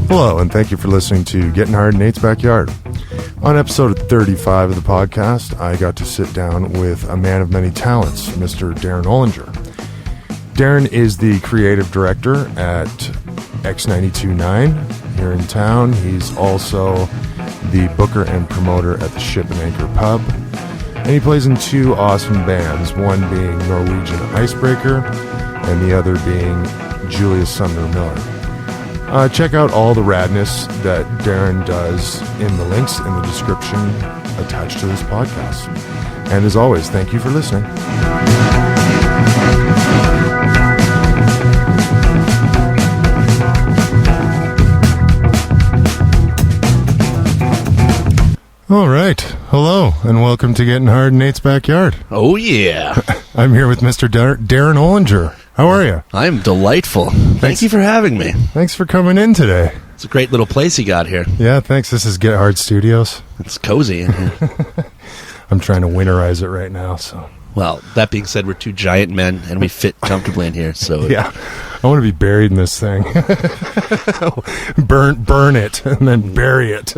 Hello, and thank you for listening to Getting Hard in Nate's Backyard. On episode 35 of the podcast, I got to sit down with a man of many talents, Mr. Darren Ollinger. Darren is the creative director at X92.9 here in town. He's also the booker and promoter at the Ship and Anchor Pub. And he plays in two awesome bands, one being Norwegian Icebreaker and the other being Julius Sumner Miller. Check out all the radness that Darren does in the links in the description attached to this podcast. And as always, thank you for listening. All right. Hello, and welcome to Getting Hard in Nate's Backyard. Oh, yeah. I'm here with Mr. Darren Ollinger. How are you? I'm delightful. Thank you for having me. Thanks for coming in today. It's a great little place you got here. Yeah, thanks. This is Get Hard Studios. It's cozy in here. I'm trying to winterize it right now, so... Well, that being said, we're two giant men, and we fit comfortably in here, so... Yeah, I want to be buried in this thing. burn it, and then bury it.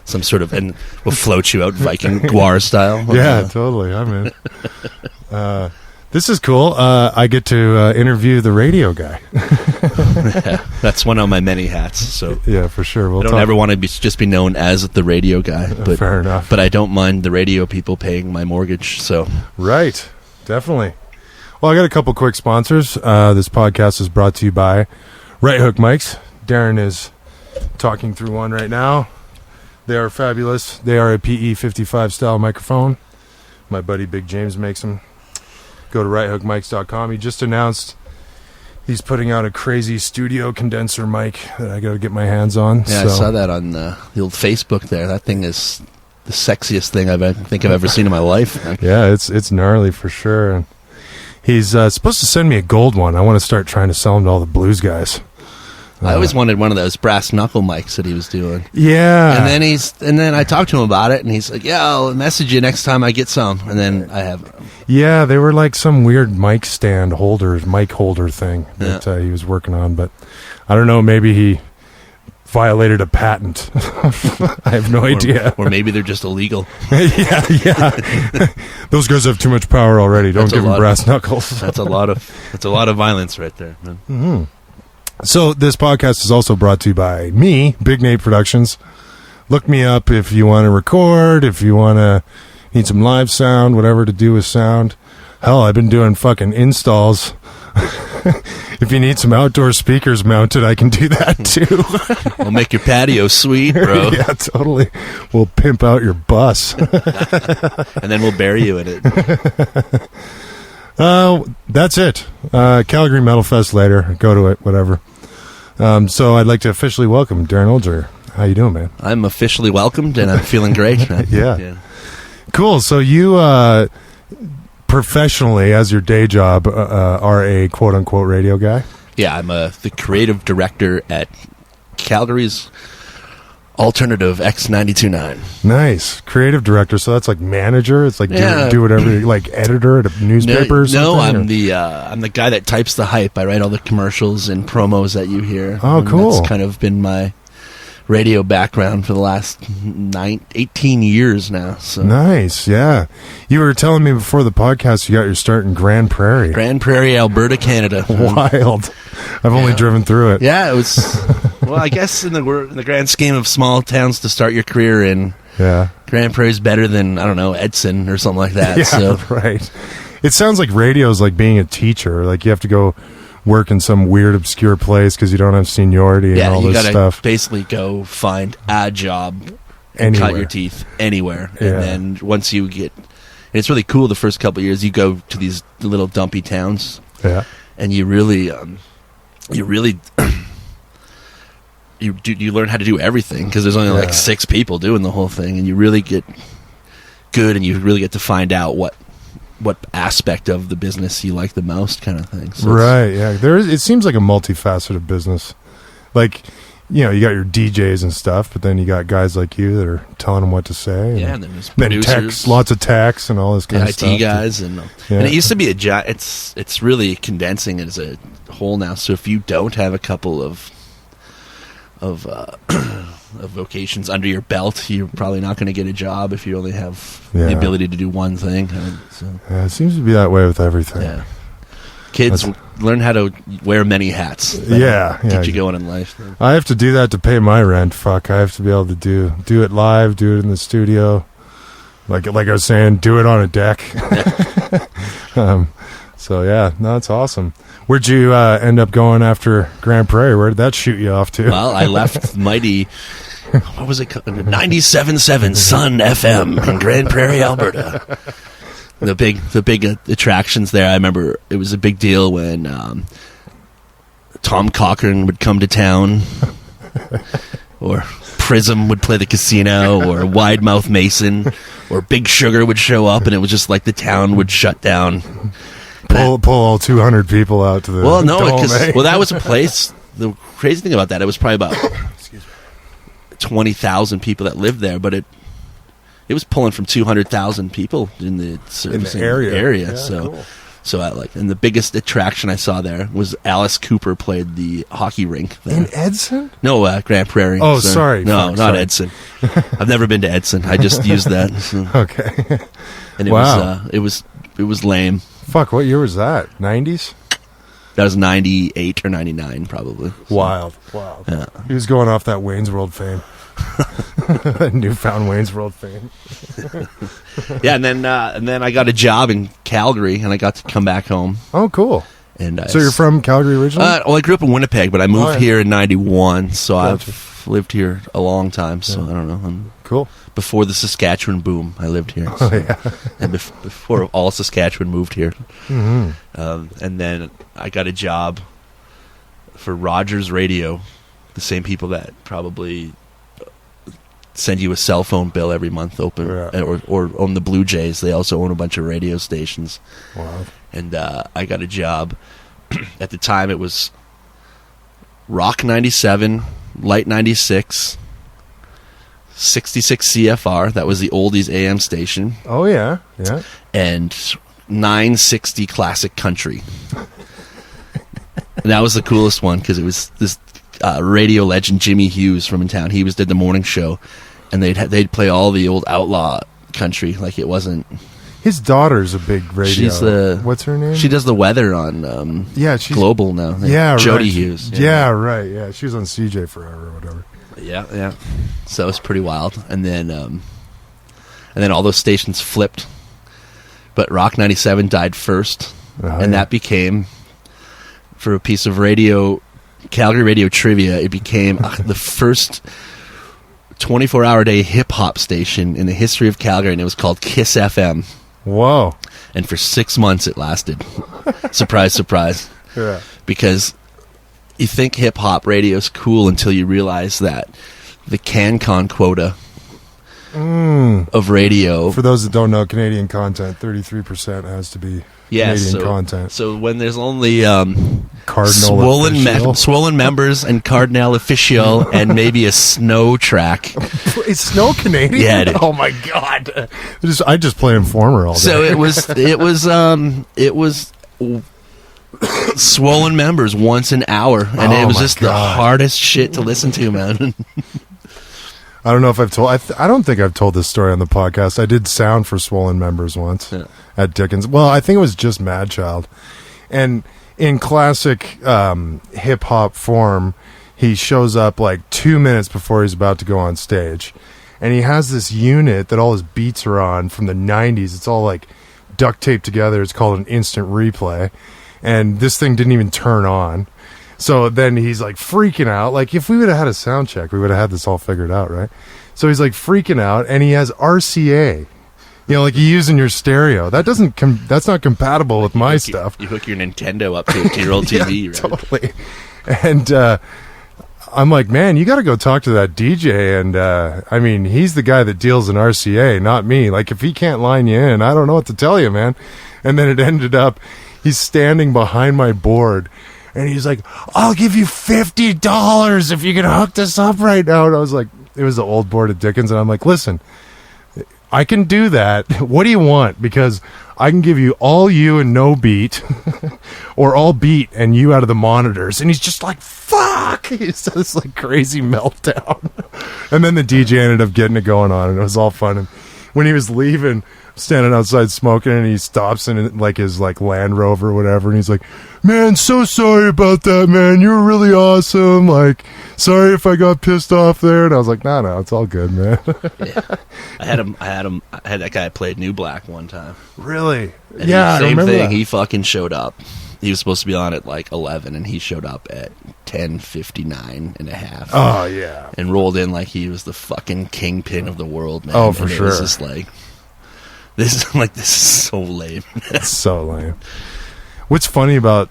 Some sort of... And we'll float you out Viking Guar style. Yeah, totally. I'm in. This is cool. I get to interview the radio guy. Yeah, that's one of my many hats. So yeah, for sure. I don't ever want to just be known as the radio guy. But, fair enough. But I don't mind the radio people paying my mortgage. So right, definitely. Well, I got a couple quick sponsors. This podcast is brought to you by Right Hook Mics. Darren is talking through one right now. They are fabulous. They are a PE 55 style microphone. My buddy Big James makes them. Go to righthookmics.com. He just announced he's putting out a crazy studio condenser mic that I got to get my hands on. Yeah, I saw that on the old Facebook there. That thing is the sexiest thing I think I've ever seen in my life. Yeah, it's gnarly for sure. And he's supposed to send me a gold one. I want to start trying to sell them to all the blues guys. I always wanted one of those brass knuckle mics that he was doing. Yeah. And then I talked to him about it, and he's like, "Yeah, I'll message you next time I get some." And then I have. Yeah, they were like some weird mic holder thing that he was working on, but I don't know. Maybe he violated a patent. I have no idea. Or maybe they're just illegal. Yeah. Those guys have too much power already. Don't give them brass knuckles. That's a lot of violence right there. Mm-hmm. So this podcast is also brought to you by me, Big Nate Productions. Look me up if you want to record, if you want to need some live sound, whatever to do with sound. Hell, I've been doing fucking installs. If you need some outdoor speakers mounted, I can do that too. We'll make your patio sweet, bro. Yeah, totally. We'll pimp out your bus. And then we'll bury you in it. That's it. Calgary Metal Fest later. Go to it, whatever. So I'd like to officially welcome Darren Ollinger. How you doing, man? I'm officially welcomed, and I'm feeling great. Yeah. Cool. So you professionally, as your day job, are a quote-unquote radio guy? Yeah, I'm the creative director at Calgary's alternative X92.9. Nice. Creative director, so that's like manager? It's like do whatever, like editor at a newspaper or something? No, I'm the guy that types the hype. I write all the commercials and promos that you hear. Oh, cool. That's kind of been my radio background for the last 18 years now. So. Nice, yeah. You were telling me before the podcast you got your start in Grand Prairie. Grand Prairie, Alberta, Canada. Wild. I've only driven through it. Yeah, it was... Well, I guess in the grand scheme of small towns to start your career in, Grand Prairie is better than, I don't know, Edson or something like that. Yeah, so. Right. It sounds like radio is like being a teacher. Like you have to go work in some weird, obscure place because you don't have seniority and all this stuff. Yeah, you got to basically go find a job and cut your teeth anywhere. Yeah. And then once you get... And it's really cool the first couple of years. You go to these little dumpy towns. Yeah. And you really... You learn how to do everything because there's only like 6 people doing the whole thing, and you really get good, and you really get to find out what aspect of the business you like the most, kind of thing. So right? Yeah, it seems like a multifaceted business. Like, you know, you got your DJs and stuff, but then you got guys like you that are telling them what to say. Yeah, and then there's producers, lots of techs, and all this kind of stuff. IT guys, and it used to be it's really condensing it as a whole now. So if you don't have a couple of of vocations under your belt, you're probably not going to get a job if you only have the ability to do one thing. Yeah, it seems to be that way with everything. Yeah. Kids learn how to wear many hats. Get you going in life. I have to do that to pay my rent. Fuck, I have to be able to do it live, do it in the studio. Like I was saying, do it on a deck. So yeah, no, it's awesome. Where'd you end up going after Grand Prairie? Where did that shoot you off to? Well, I left mighty, what was it called? 97.7 Sun FM in Grand Prairie, Alberta. The big attractions there. I remember it was a big deal when Tom Cochrane would come to town, or Prism would play the casino, or Wide Mouth Mason, or Big Sugar would show up, and it was just like the town would shut down. Pull all 200 people out to the dome, that was a place. The crazy thing about that, it was probably about 20,000 people that lived there, but it was pulling from 200,000 people in the area. Yeah, cool. So and the biggest attraction I saw there was Alice Cooper played the hockey rink there. In Edson? No, Grand Prairie. Oh, sorry. No, not Edson. I've never been to Edson. I just used that. So. Okay. And it was lame. Fuck, what year was that? 90s? That was 98 or 99 probably. So. Wild. Yeah. He was going off that Wayne's World fame. Newfound Wayne's World fame. Yeah, and then I got a job in Calgary, and I got to come back home. Oh, cool. And so you're from Calgary originally? Well, I grew up in Winnipeg, but I moved here in '91, so I've lived here a long time. So I don't know. Cool. Before the Saskatchewan boom, I lived here. So. Oh yeah. And before all Saskatchewan moved here, mm-hmm. And then I got a job for Rogers Radio, the same people that probably send you a cell phone bill every month, or own the Blue Jays. They also own a bunch of radio stations. Wow. And I got a job. At the time, it was Rock 97, Light 96, 66 CFR. That was the oldies AM station. Oh, yeah. And 960 Classic Country. And that was the coolest one because it was this radio legend, Jimmy Hughes, from in town. He did the morning show, and they'd play all the old outlaw country. Like, it wasn't... His daughter's a big radio. She's what's her name? She does the weather on she's Global now. Jody right. Hughes. Yeah, right. Yeah, she was on CJ forever or whatever. Yeah. So it was pretty wild. And then all those stations flipped. But Rock 97 died first. That became, for a piece of radio, Calgary radio trivia, it became the first 24-hour-a-day hip-hop station in the history of Calgary, and it was called Kiss FM. Whoa. And for 6 months it lasted. Surprise, surprise. Yeah. Because you think hip-hop radio's cool until you realize that the CanCon quota of radio... For those that don't know, Canadian content, 33% has to be Canadian content. So when there's only Cardinal swollen members and Cardinal Official and maybe a snow track. Is snow Canadian? Yeah, it is. Oh my god! I just play Informer all day. So it was swollen members once an hour, and it was just the hardest shit to listen to, man. I don't know if I've told... I don't think I've told this story on the podcast. I did sound for Swollen Members once at Dickens. Well, I think it was just Mad Child. And in classic hip-hop form, he shows up like 2 minutes before he's about to go on stage. And he has this unit that all his beats are on from the 90s. It's all like duct taped together. It's called an instant replay. And this thing didn't even turn on. So then he's like freaking out. Like, if we would have had a sound check, we would have had this all figured out, right? So he's like freaking out, and he has RCA. You know, like you use in your stereo. That doesn't that's not compatible with my stuff. You hook your Nintendo up to your old TV, yeah, right? Totally. And I'm like, man, you got to go talk to that DJ. And I mean, he's the guy that deals in RCA, not me. Like, if he can't line you in, I don't know what to tell you, man. And then it ended up, he's standing behind my board. And he's like, I'll give you $50 if you can hook this up right now. And I was like, it was the old board at Dickens. And I'm like, listen, I can do that. What do you want? Because I can give you all you and no beat, or all beat and you out of the monitors. And he's just like, fuck! He's this like crazy meltdown. And then the DJ ended up getting it going on, and it was all fun. And when he was leaving, standing outside smoking, and he stops in like his like Land Rover or whatever, and he's like, man, so sorry about that, man. You were really awesome. Like, sorry if I got pissed off there. And I was like, no, it's all good, man. Yeah. I had that guy played New Black one time. Really? And Yeah, I same remember thing. that. He fucking showed up. He was supposed to be on at like 11, and he showed up at 10:59 and a half. Oh, yeah. And rolled in like he was the fucking kingpin of the world, man. Oh, for and sure. It was just like, this is so lame. It's so lame. What's funny about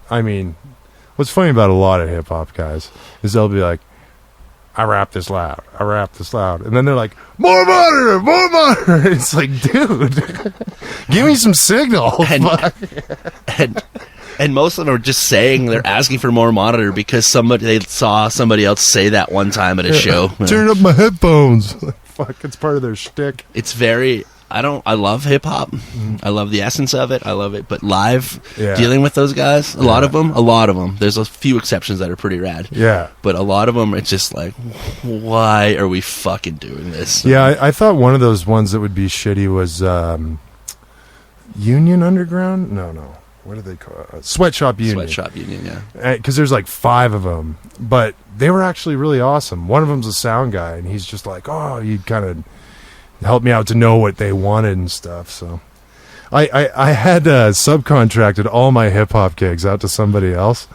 a lot of hip-hop guys is they'll be like, I rap this loud. And then they're like, more monitor. It's like, dude, give me some signal. And most of them are just saying they're asking for more monitor because they saw somebody else say that one time at a show. Turn up my headphones. Like, fuck, it's part of their shtick. It's very... I love hip hop. I love the essence of it. I love it. But live, dealing with those guys, a lot of them. There's a few exceptions that are pretty rad. Yeah. But a lot of them, it's just like, why are we fucking doing this? Yeah, I thought one of those ones that would be shitty was Union Underground? No. What do they call it? Sweatshop Union. Sweatshop Union, yeah. Because there's like 5 of them. But they were actually really awesome. One of them's a sound guy, and he's just like, oh, you kind of... helped me out to know what they wanted and stuff. So I had subcontracted all my hip-hop gigs out to somebody else,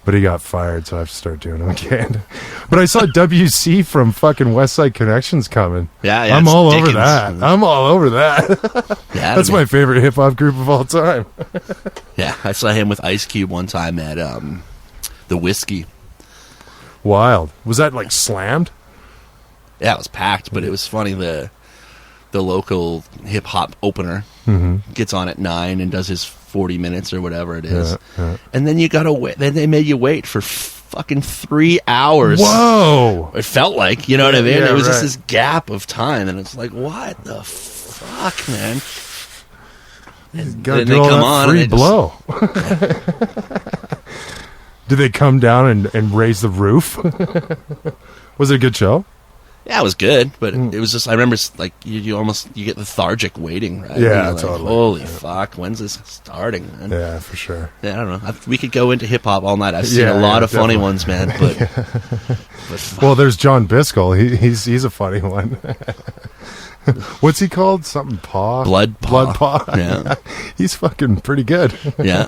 but he got fired, so I have to start doing them again. But I saw WC from fucking West Side Connections coming. Yeah, I'm all over that. Yeah, That's my favorite hip-hop group of all time. Yeah, I saw him with Ice Cube one time at the Whiskey. Wild. Was that like slammed? Yeah, it was packed, but it was funny. The local hip hop opener gets on at 9 and does his 40 minutes or whatever it is, and then you gotta wait. Then they made you wait for fucking 3 hours. Whoa! It felt like, you know what I mean? Yeah, it was just right. this gap of time, and it's like, what the fuck, man? And Gotta then do they all come that on, free and blow. Did they come down and raise the roof? Was it a good show? yeah, it was good, but it was just, I remember, like, you get lethargic waiting, right? Yeah, like, totally. Holy fuck, when's this starting, man? Yeah, for sure. Yeah, I don't know. We could go into hip-hop all night. I've seen a lot of funny ones, man, but Well, there's John Biscoll. He's a funny one. What's he called? Something Paw? Blood Paw. Yeah. He's fucking pretty good. Yeah.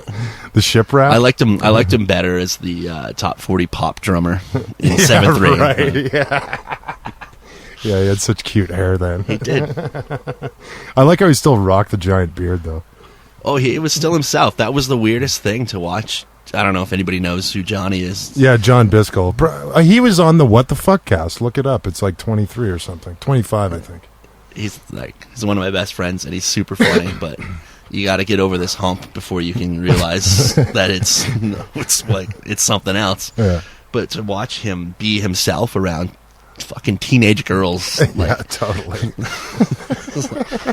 The Shipwreck. I liked him better as the top 40 pop drummer in 7th grade. Right. Yeah. Yeah, he had such cute hair then. He did. I like how he still rocked the giant beard, though. Oh, he was still himself. That was the weirdest thing to watch. I don't know if anybody knows who Johnny is. Yeah, John Biscoll. He was on the What the Fuck cast. Look it up. It's like 23 or something. 25, I think. He's one of my best friends, and he's super funny, but you got to get over this hump before you can realize that it's something else. Yeah. But to watch him be himself around fucking teenage girls, Yeah, totally.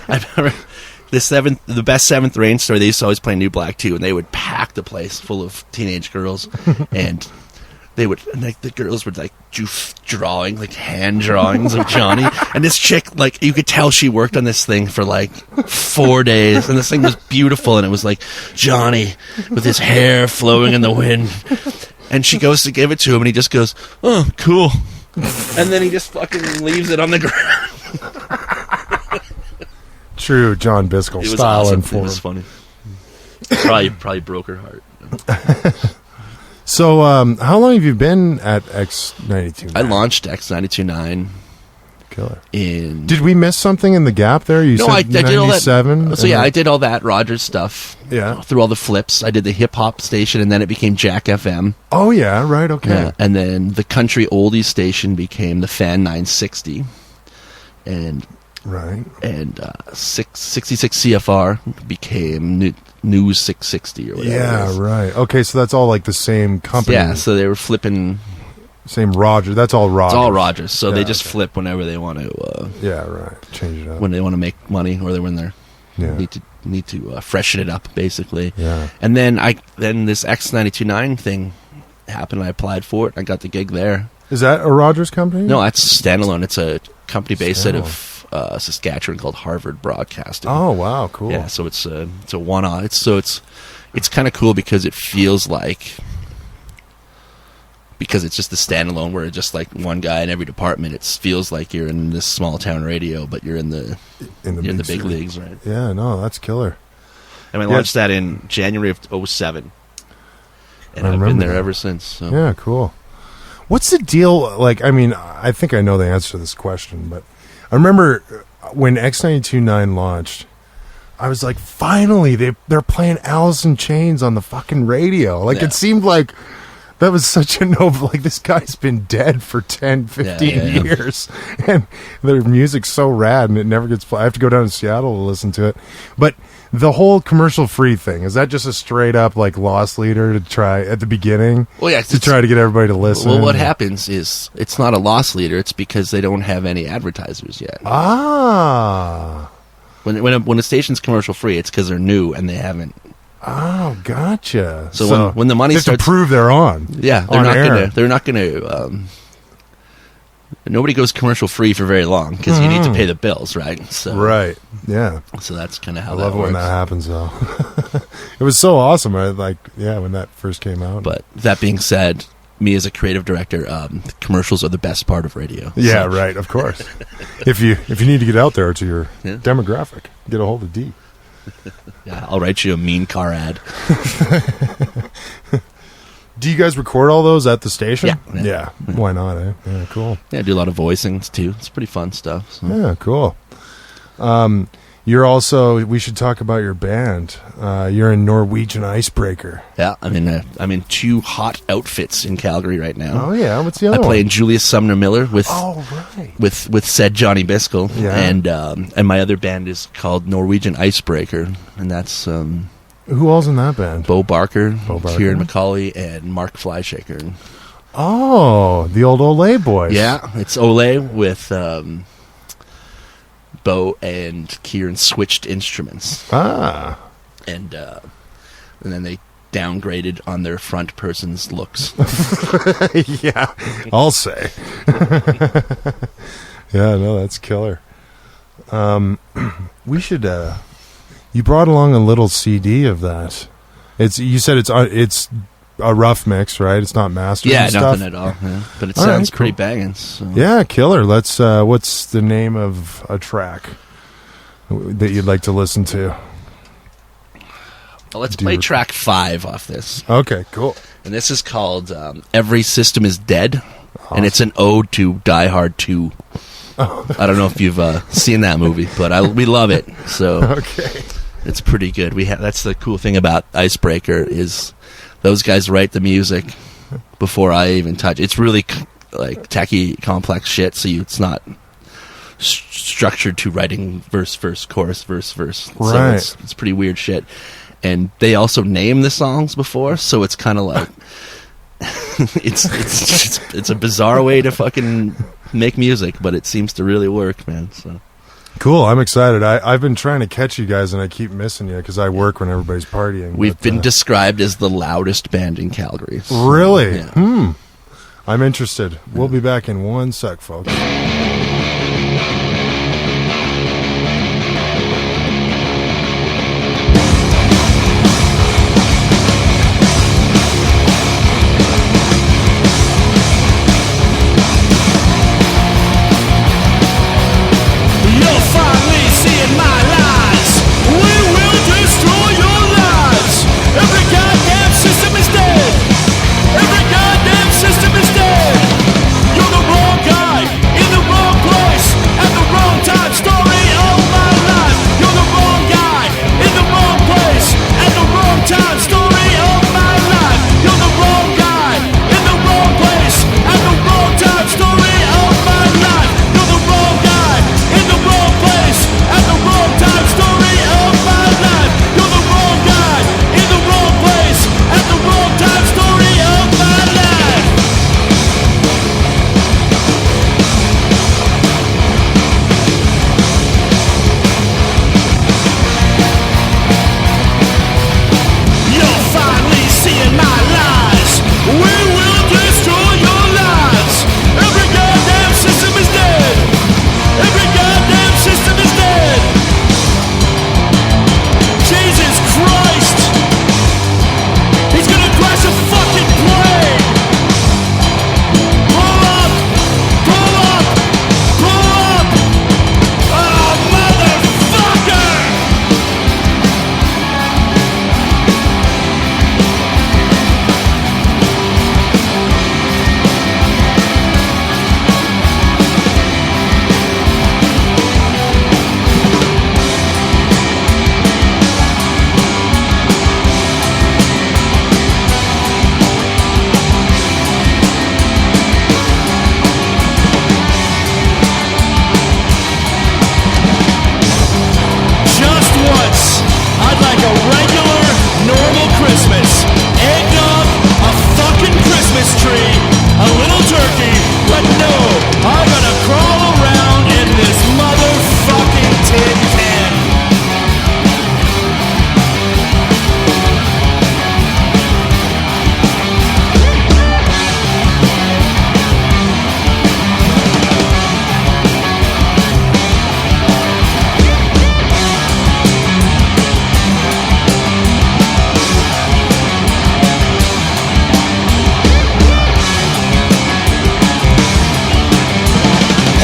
I remember the best 7th Rain story. They used to always play New Black too, and they would pack the place full of teenage girls, and they would, like, the girls would like do drawing, like hand drawings of Johnny, and this chick, like, you could tell she worked on this thing for like 4 days, and this thing was beautiful, and it was like Johnny with his hair flowing in the wind, and she goes to give it to him, and he just goes, "Oh, cool." And then he just fucking leaves it on the ground. True John Biscoll It was style awesome. and form. It was funny. Probably broke her heart. So, how long have you been at X92? I launched X92.9 Killer. in... Did we miss something in the gap there? You No, said I did all that. 97? So yeah, I did all that Rogers stuff. Yeah. Through all the flips. I did the hip hop station, and then it became Jack FM. Oh, yeah, right, okay. Yeah, and then the country oldies station became the Fan 960. And Right. 66 CFR became News 660 or whatever. Yeah, it is. right. Okay, so that's all like the same company. Yeah, so they were flipping Same Rogers. That's all Rogers. It's all Rogers. So Yeah, they just okay. flip whenever they want to. Yeah, right. Change it up. When they want to make money, or when they're Yeah. need to freshen it up, basically. Yeah. And then this X92.9 thing happened. I applied for it. I got the gig there. Is that a Rogers company? No, that's standalone. It's a company based out Standalone. of Saskatchewan called Harvard Broadcasting. Oh, wow. Cool. Yeah, so it's a one-off. It's kind of cool because it feels like, because it's just a standalone where it's just like one guy in every department. It feels like you're in this small town radio, but you're in the big city. leagues, right? Yeah, no, that's killer. And I launched that in January of 2007, and I I've been remember there that. ever since. So. Yeah, cool. What's the deal? Like, I mean, I think I know the answer to this question, but I remember when X92.9 launched, I was like, finally, they're playing Alice in Chains on the fucking radio. Like, Yeah. it seemed like that was such a like, this guy's been dead for 10, 15 years. And their music's so rad, and it never gets played. I have to go down to Seattle to listen to it. But the whole commercial-free thing, is that just a straight-up, like, loss leader to try at the beginning? Well, yeah, To try to get everybody to listen? Well, what happens is it's not a loss leader. It's because they don't have any advertisers yet. Ah. When a station's commercial free, it's because they're new and they haven't. Oh, gotcha. So when the money they have starts, to prove they're on. yeah, on air. They're not gonna. Nobody goes commercial free for very long because you need to pay the bills, right? So, Right. Yeah. So that's kind of how I that love it works. when that happens, though. It was so awesome. When that first came out. But that being said, me as a creative director, commercials are the best part of radio. yeah, So- right. Of course. if you need to get out there to your Yeah. demographic, get a hold of D. Yeah, I'll write you a mean car ad. Do you guys record all those at the station? Yeah. Why not? Yeah. Cool. Yeah, I do a lot of voicings too. It's pretty fun stuff. So. Yeah. Cool. You're also. We should talk about your band. You're in Norwegian Icebreaker. Yeah, I'm in two hot outfits in Calgary right now. Oh yeah. What's the I other play one? in Julius Sumner Miller with right. with said Johnny Biscoe, Yeah. and my other band is called Norwegian Icebreaker, and that's Who all's in that band? Bo Barker, Barker. Kieran McCauley, and Mark Flyshaker. Oh, the old Olay boys. Yeah, it's Ole with Bo and Kieran switched instruments, Ah. and then they downgraded on their front person's looks. Yeah, I'll say. Yeah, no, that's killer. We should. You brought along a little CD of that. You said it's a rough mix, right? It's not mastered. Yeah, and stuff? nothing at all. Yeah. But it All sounds right, pretty cool. banging. So. Yeah, killer. Let's. What's the name of a track that you'd like to listen to? Well, let's play track 5 off this. Okay, cool. And this is called Every System is Dead. And it's an ode to Die Hard 2. I don't know if you've seen that movie, but we love it. So Okay. it's pretty good. That's the cool thing about Icebreaker is those guys write the music before I even touch. It's really like tacky, complex shit. So it's not structured to writing verse, chorus, verse. Right. So it's pretty weird shit. And they also name the songs before, so it's kind of like it's a bizarre way to fucking make music, but it seems to really work, man. So Cool. I'm excited. I've been trying to catch you guys, and I keep missing you because I work when everybody's partying. we've been described as the loudest band in Calgary. So, Really? yeah. I'm interested. We'll be back in one sec, folks. You'll finally see in my lies. We will destroy your lives. Every goddamn system is dead. Every goddamn system is dead. You're the wrong guy in the Christmas. Eggnog, a fucking Christmas tree, a little turkey, but no, I'm gonna crawl around in this motherfucking tin can.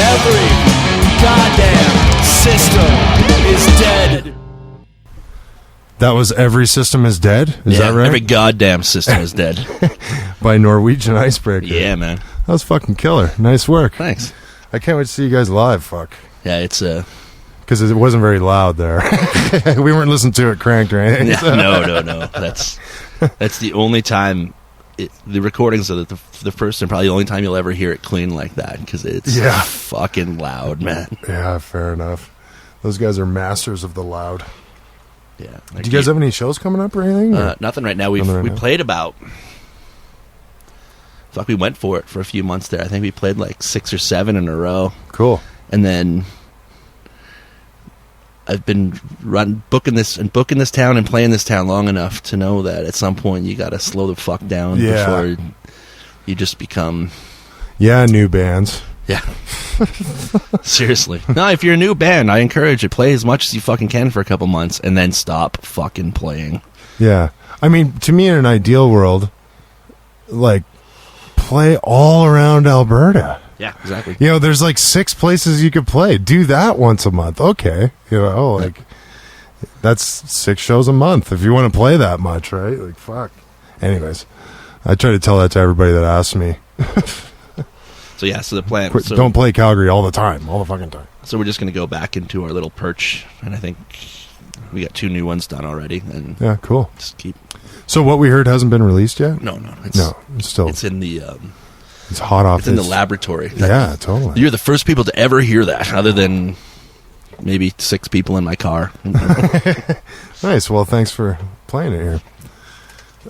Every goddamn system is dead. That was Every System is Dead? Is that right? Every goddamn system is dead. By Norwegian Icebreaker. Yeah, man. That was fucking killer. Nice work. Thanks. I can't wait to see you guys live, fuck. Yeah, it's Because it wasn't very loud there. We weren't listening to it cranked or anything. yeah, no. That's the only time. The recordings are the first and probably the only time you'll ever hear it clean like that because it's fucking loud, man. Yeah, fair enough. Those guys are masters of the loud. Yeah. Do you guys have any shows coming up or anything? Nothing right now. We played about. Fuck, we went for it for a few months there. I think we played like 6 or 7 in a row. Cool. And then I've been booking this town and playing this town long enough to know that at some point you got to slow the fuck down before you just become... Yeah, new bands. Yeah. Seriously. No, if you're a new band, I encourage you, play as much as you fucking can for a couple months and then stop fucking playing. Yeah. I mean, to me, in an ideal world, like, play all around Alberta. Yeah, exactly. You know, there's like 6 places you could play. Do that once a month. Okay. You know, like, that's 6 shows a month if you want to play that much, right? Like, fuck. Anyways, I try to tell that to everybody that asks me. So the plan... Don't play Calgary all the time, all the fucking time. So we're just going to go back into our little perch, and I think we got 2 new ones done already. And yeah, cool. Just keep... So what we heard hasn't been released yet? No. It's still... It's in the... it's hot off. It's in the laboratory. Yeah, totally. You're the first people to ever hear that, other than maybe 6 people in my car. Nice. Well, thanks for playing it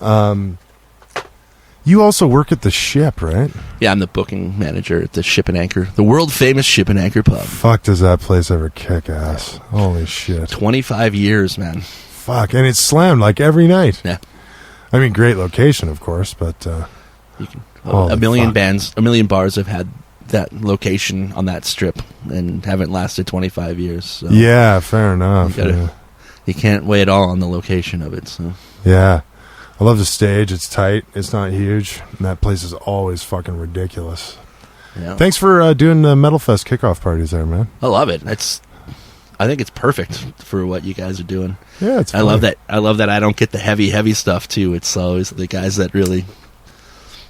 here. You also work at the Ship, right? Yeah, I'm the booking manager at the Ship and Anchor, the world famous Ship and Anchor pub. Fuck, does that place ever kick ass? Holy shit. 25 years, man. Fuck, and it's slammed like every night. Yeah. I mean, great location, of course, but... you can, a million bands, a million bars have had that location on that strip and haven't lasted 25 years. So yeah, fair enough. You can't weigh it all on the location of it. So. Yeah. I love the stage. It's tight. It's not huge. And that place is always fucking ridiculous. Yeah. Thanks for doing the Metal Fest kickoff parties there, man. I love it. I think it's perfect for what you guys are doing. Yeah, it's fun. I love that I don't get the heavy stuff too. It's always the guys that really...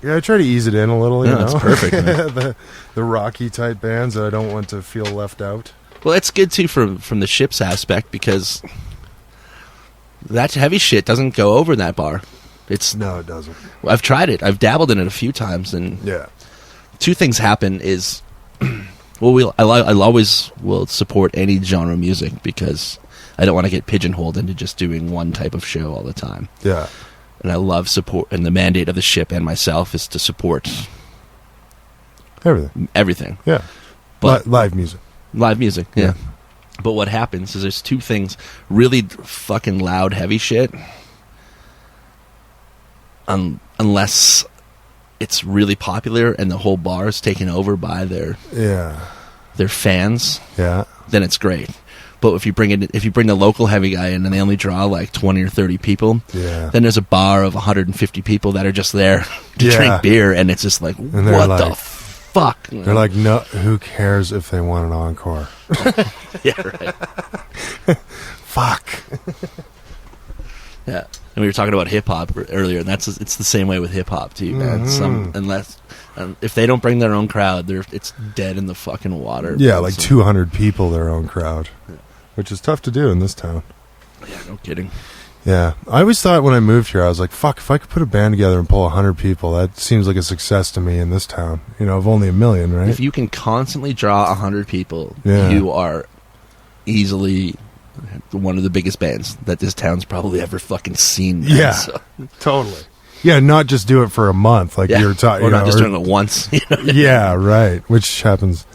Yeah, I try to ease it in a little, you know. It's perfect. the rocky type bands that I don't want to feel left out. Well, it's good too from the Ship's aspect because that heavy shit doesn't go over in that bar. No, it doesn't. I've tried it. I've dabbled in it a few times, and 2 things happen is, well, I always will support any genre of music because I don't want to get pigeonholed into just doing one type of show all the time. Yeah. And I love support, and the mandate of the Ship and myself is to support everything. Yeah. But live music. Live music, yeah. But what happens is there's 2 things: really fucking loud, heavy shit. Unless it's really popular and the whole bar is taken over by their fans, then it's great. But if you bring the local heavy guy in and they only draw like 20 or 30 people, then there's a bar of 150 people that are just there to drink beer, and it's just like, what the fuck? They're like, no, who cares if they want an encore? Yeah, right. Fuck. Yeah. And we were talking about hip hop earlier, and it's the same way with hip hop too, man. If they don't bring their own crowd, it's dead in the fucking water. Yeah, like 200 people, their own crowd, which is tough to do in this town. Yeah, no kidding. Yeah, I always thought when I moved here, I was like, fuck, if I could put a band together and pull 100 people, that seems like a success to me in this town. You know, of only 1 million, right? If you can constantly draw 100 people, you are easily one of the biggest bands that this town's probably ever fucking seen. Man. Yeah, So, totally. Yeah, not just do it for a month like you were talking. Or not just doing it once. You know? Yeah, right. Which happens.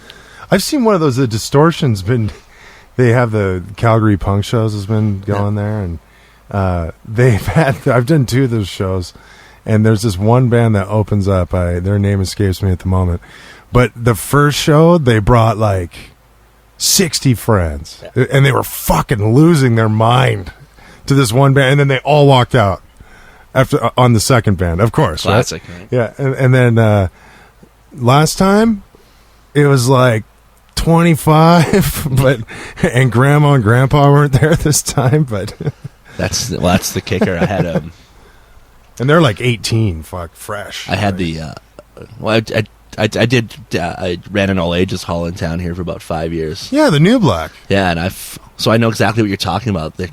I've seen one of those. The Distortion's been. They have the Calgary punk shows has been going there, and they've had. I've done 2 of those shows, and there's this one band that opens up. Their name escapes me at the moment, but the first show they brought like 60 friends, and they were fucking losing their mind to this one band, and then they all walked out after on the second band, of course. Classic, right? Yeah, and then last time it was like 25, but and grandma and grandpa weren't there this time, but that's the kicker. I had and they're like 18, fresh. I had the I ran an all ages hall in town here for about 5 years. Yeah, the New Black. Yeah, and so I know exactly what you're talking about. The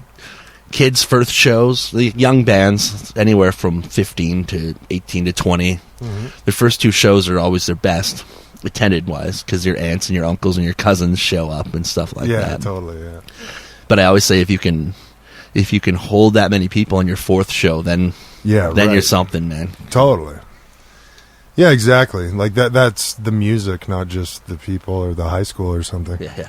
kids' first shows, the young bands, anywhere from 15 to 18 to 20. Mm-hmm. The first 2 shows are always their best, attended wise, because your aunts and your uncles and your cousins show up and stuff like that. Yeah, totally. Yeah. But I always say if you can hold that many people on your 4th show, then you're something, man. Totally. Yeah, exactly. Like that's the music, not just the people or the high school or something. Yeah.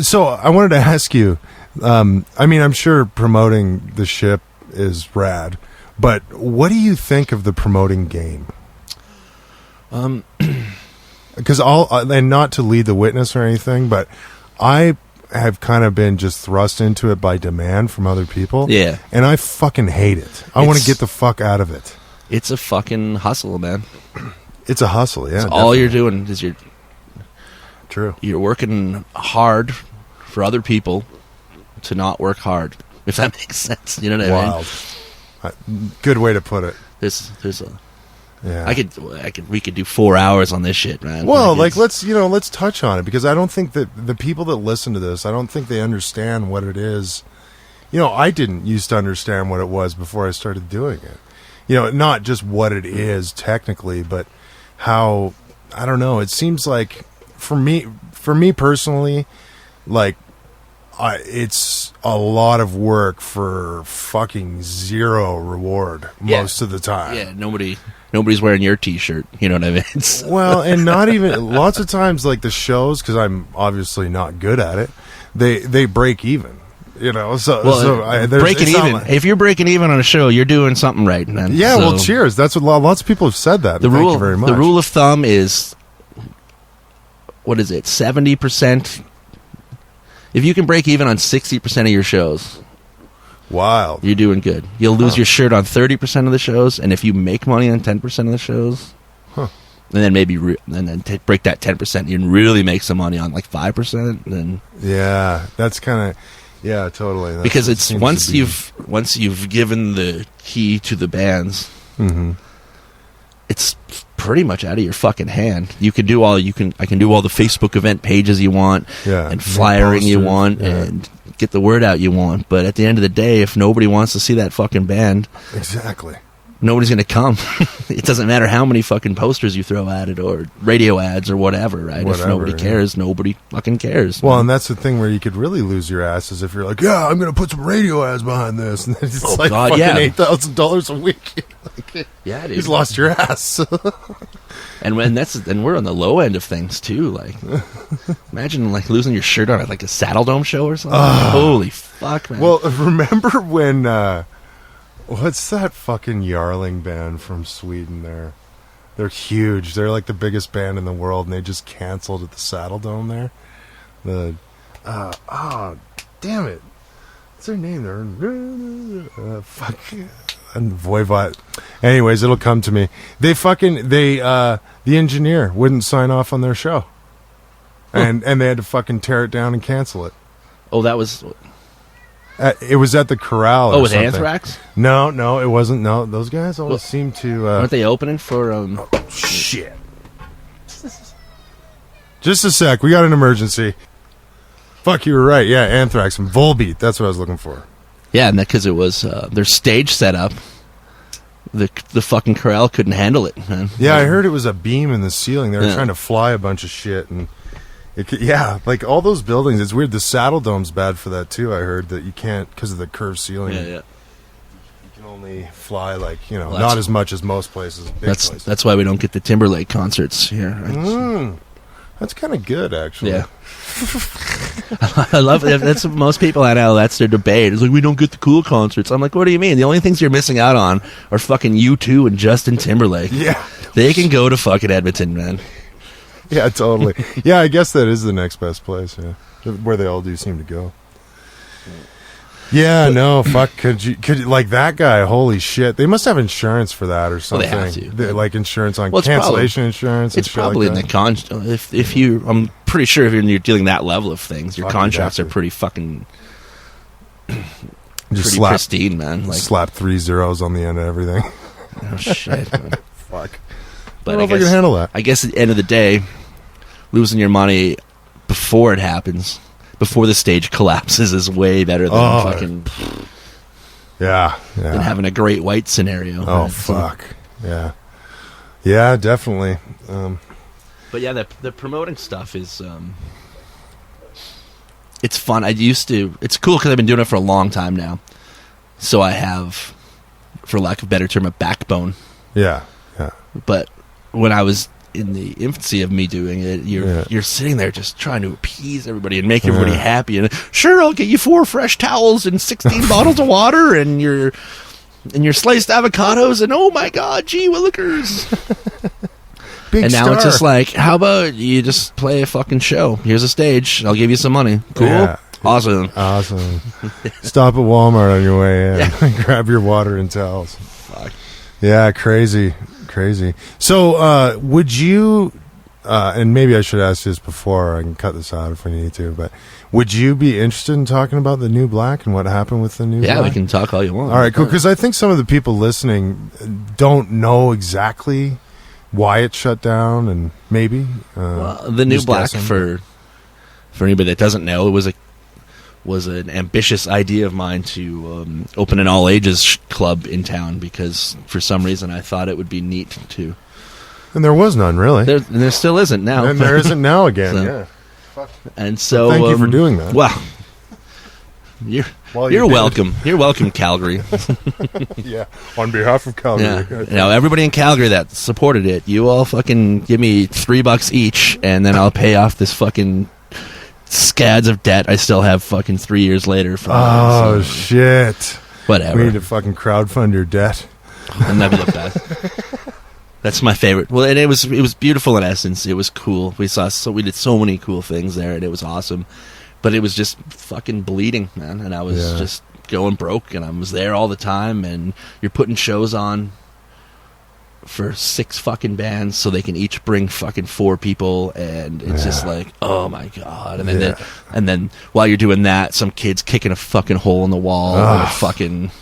So I wanted to ask you, I mean, I'm sure promoting the ship is rad, but what do you think of the promoting game? Because and not to lead the witness or anything, but I have kind of been just thrust into it by demand from other people. Yeah. And I fucking hate it. I want to get the fuck out of it. It's a fucking hustle, man. It's a hustle, yeah. All you're doing is you're working hard for other people to not work hard, if that makes sense. You know what I mean? Good way to put it. There's a we could do 4 hours on this shit, man. Well, let's touch on it, because I don't think that the people that listen to this, I don't think they understand what it is. I didn't used to understand what it was before I started doing it. Not just what it is technically, but how, I don't know, it seems like for me personally, like it's a lot of work for fucking zero reward most of the time. Yeah, nobody's wearing your t-shirt, you know what I mean? Well, and not even lots of times, like the shows, because I'm obviously not good at it, they break even. Breaking even. If you're breaking even on a show, you're doing something right, man. Yeah, well, cheers. That's what lots of people have said that. Thank you very much. The rule of thumb is, what is it, 70%? If you can break even on 60% of your shows, wild, you're doing good. You'll lose your shirt on 30% of the shows, and if you make money on 10% of the shows, and then break that 10% and really make some money on like 5%, then that's kind of. Yeah, totally. That's because it's once you've given the key to the bands, it's pretty much out of your fucking hand. I can do all the Facebook event pages you want, and flyering you want, and get the word out you want. But at the end of the day, if nobody wants to see that fucking band, exactly, nobody's going to come. It doesn't matter how many fucking posters you throw at it or radio ads or whatever, right? If nobody cares, nobody fucking cares. Well, and that's the thing where you could really lose your ass is if you're like, I'm going to put some radio ads behind this. And it's fucking $8,000 a week. Yeah, dude. You've lost your ass. And we're on the low end of things too. Like, imagine like losing your shirt on at like a Saddle Dome show or something. Holy fuck, man. Well, remember when... what's that fucking Yarling band from Sweden there? They're huge. They're like the biggest band in the world, and they just canceled at the Saddle Dome there. Damn it. What's their name there? Fuck. And Voivod. Anyways, it'll come to me. The engineer wouldn't sign off on their show. And they had to fucking tear it down and cancel it. Oh, that was... it was at the Corral. With Anthrax? No, it wasn't. No, those guys always seem to. Aren't they opening for? Shit. Just a sec. We got an emergency. Fuck, you were right. Yeah, Anthrax and Volbeat. That's what I was looking for. Yeah, and because it was their stage setup. The fucking Corral couldn't handle it, man. Yeah, I heard it was a beam in the ceiling. They were trying to fly a bunch of shit, and Yeah, like all those buildings. It's weird. The Saddle Dome's bad for that too. I heard that you can't because of the curved ceiling. Yeah. You can only fly Well, not as much as most places. Places. That's why we don't get the Timberlake concerts here. That's kind of good, actually. Yeah. I love it. That's most people I know. That's their debate. It's like, we don't get the cool concerts. I'm like, what do you mean? The only things you're missing out on are fucking U2 and Justin Timberlake. Yeah. They can go to fucking Edmonton, man. Yeah, totally. Yeah, I guess that is the next best place. Yeah, where they all do seem to go. Yeah, no, fuck. Could you like that guy? Holy shit! They must have insurance for that or something. Well, they have to. Like insurance on cancellation insurance. It's probably like in the if you, I'm pretty sure if you're dealing that level of things, your contracts are pretty fucking just pretty pristine, man. Like, slap 3 zeros on the end of everything. Oh shit! Man. Fuck. But I don't know if I can handle that. I guess at the end of the day, losing your money before it happens, before the stage collapses, is way better than fucking than having a great white scenario. Oh, fuck. Yeah, definitely. But yeah, the promoting stuff is it's fun. It's cool because I've been doing it for a long time now, so I have, for lack of a better term, a backbone. Yeah. But when I was in the infancy of me doing it, you're sitting there just trying to appease everybody and make everybody happy. And sure, I'll get you 4 fresh towels and 16 bottles of water and your sliced avocados and oh my god, gee willikers. Big and now star. it's just like, how about you just play a fucking show? Here's a stage. I'll give you some money. Cool. Yeah. Awesome. Stop at Walmart on your way in. Grab your water and towels. Fuck. Yeah, crazy. So, would you, and maybe I should ask this before, I can cut this out if we need to, but would you be interested in talking about the New Black and what happened with the New Black? Yeah, we can talk all you want. All right, cool, because I think some of the people listening don't know exactly why it shut down, and maybe. Well, the New Black, guessing. for anybody that doesn't know, it was an ambitious idea of mine to open an all-ages club in town because for some reason I thought it would be neat to. And there was none, really. There still isn't now. And there isn't now again, So, And so... thank you for doing that. Well, you're welcome. You're welcome, Calgary. Yeah, on behalf of Calgary. Yeah. Everybody in Calgary that supported it, you all fucking give me $3 each and then I'll pay off this fucking... scads of debt I still have fucking 3 years later. Shit. Whatever. We need to fucking crowdfund your debt. I'll never look back. That's my favorite. Well, and it was beautiful in essence. It was cool. We did so many cool things there, and it was awesome. But it was just fucking bleeding, man. And I was just going broke, and I was there all the time. And you're putting shows on for 6 fucking bands, so they can each bring fucking 4 people, and it's just like, oh my god. And then while you're doing that, some kid's kicking a fucking hole in the wall, or fucking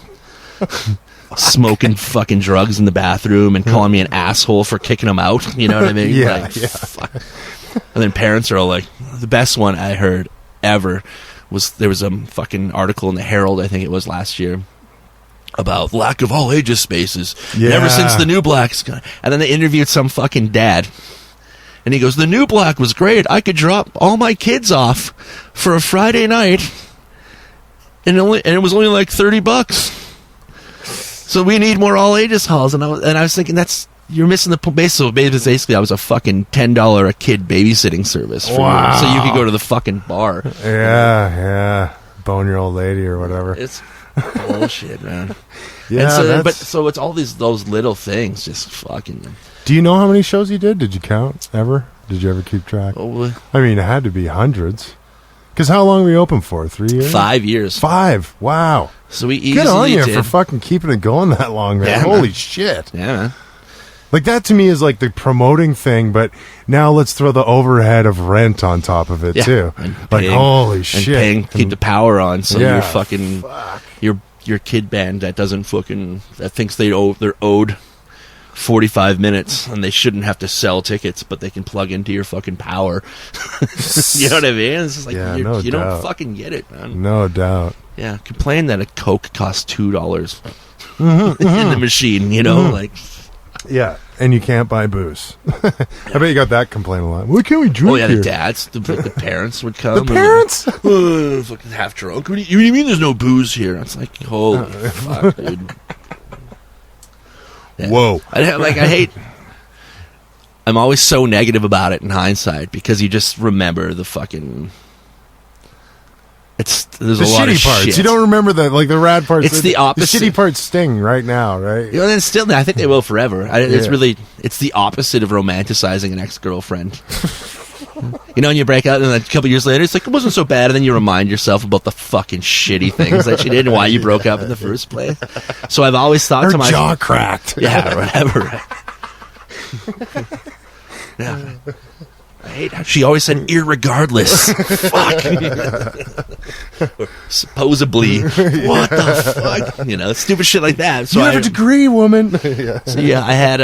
smoking fucking drugs in the bathroom, and calling me an asshole for kicking them out. You know what I mean? Fuck. And then parents are all like, the best one I heard ever was there was a fucking article in the Herald, I think it was last year, about lack of all ages spaces ever since the New Black's gone. And then they interviewed some fucking dad, and he goes, the New Black was great. I could drop all my kids off for a Friday night, and it was only like $30. So we need more all ages halls. And I was thinking, you're missing the base. So basically, I was a fucking $10 a kid babysitting service for you, so you could go to the fucking bar. Yeah. Bone your old lady or whatever. It's bullshit, man. Yeah, so it's all those little things, just fucking. Do you know how many shows you did? Did you count ever? Did you ever keep track? Oh, I mean, it had to be hundreds. Because how long were you open for? 3 years? 5 years. 5. Wow. So we easily good on you did. for fucking keeping it going that long, man. Yeah, Holy man. shit. Yeah, man. Like, that to me is like the promoting thing, but now let's throw the overhead of rent on top of it, too. And like, holy shit. And keep the power on, so Yeah, you're fucking... Your kid band that thinks they're owed 45 minutes, and they shouldn't have to sell tickets, but they can plug into your fucking power. You know what I mean? It's just like, you don't fucking get it, man. No doubt. Yeah, complain that a Coke costs $2 in the machine, you know? Like, yeah, and you can't buy booze. I bet you got that complaint a lot. Why can't we drink Oh yeah, here? the dads, the parents would come. The parents? Fucking half drunk. What do you mean there's no booze here? It's like, holy fuck, dude. Yeah. Whoa. I hate. I'm always so negative about it in hindsight because you just remember the fucking. There's The a lot of shitty parts. shit. You don't remember like the rad parts. It's the opposite. The shitty parts sting right now, right? You know, and still, I think they will forever. It's the opposite of romanticizing an ex-girlfriend. You know, and you break out, and then a couple years later, it's like, it wasn't so bad, and then you remind yourself about the fucking shitty things that she did and why you broke up in the first place. So I've always thought Her to myself... jaw cracked. Yeah, whatever. Yeah. I hate how she always said irregardless. Fuck. Supposedly. What the fuck? You know, stupid shit like that. So you have a degree, woman. So yeah, I had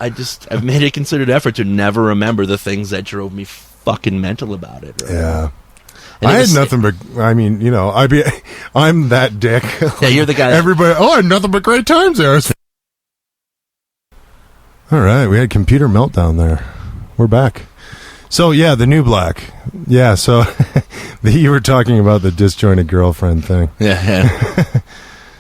I've made a considered effort to never remember the things that drove me fucking mental about it. Right? Yeah. And I had nothing but, I mean, you know, I'm that dick. Yeah, you're the guy. Everybody, I had nothing but great times there. All right, we had computer meltdown there. We're back. So, yeah, the new black. Yeah, so you were talking about the disjointed girlfriend thing. Yeah.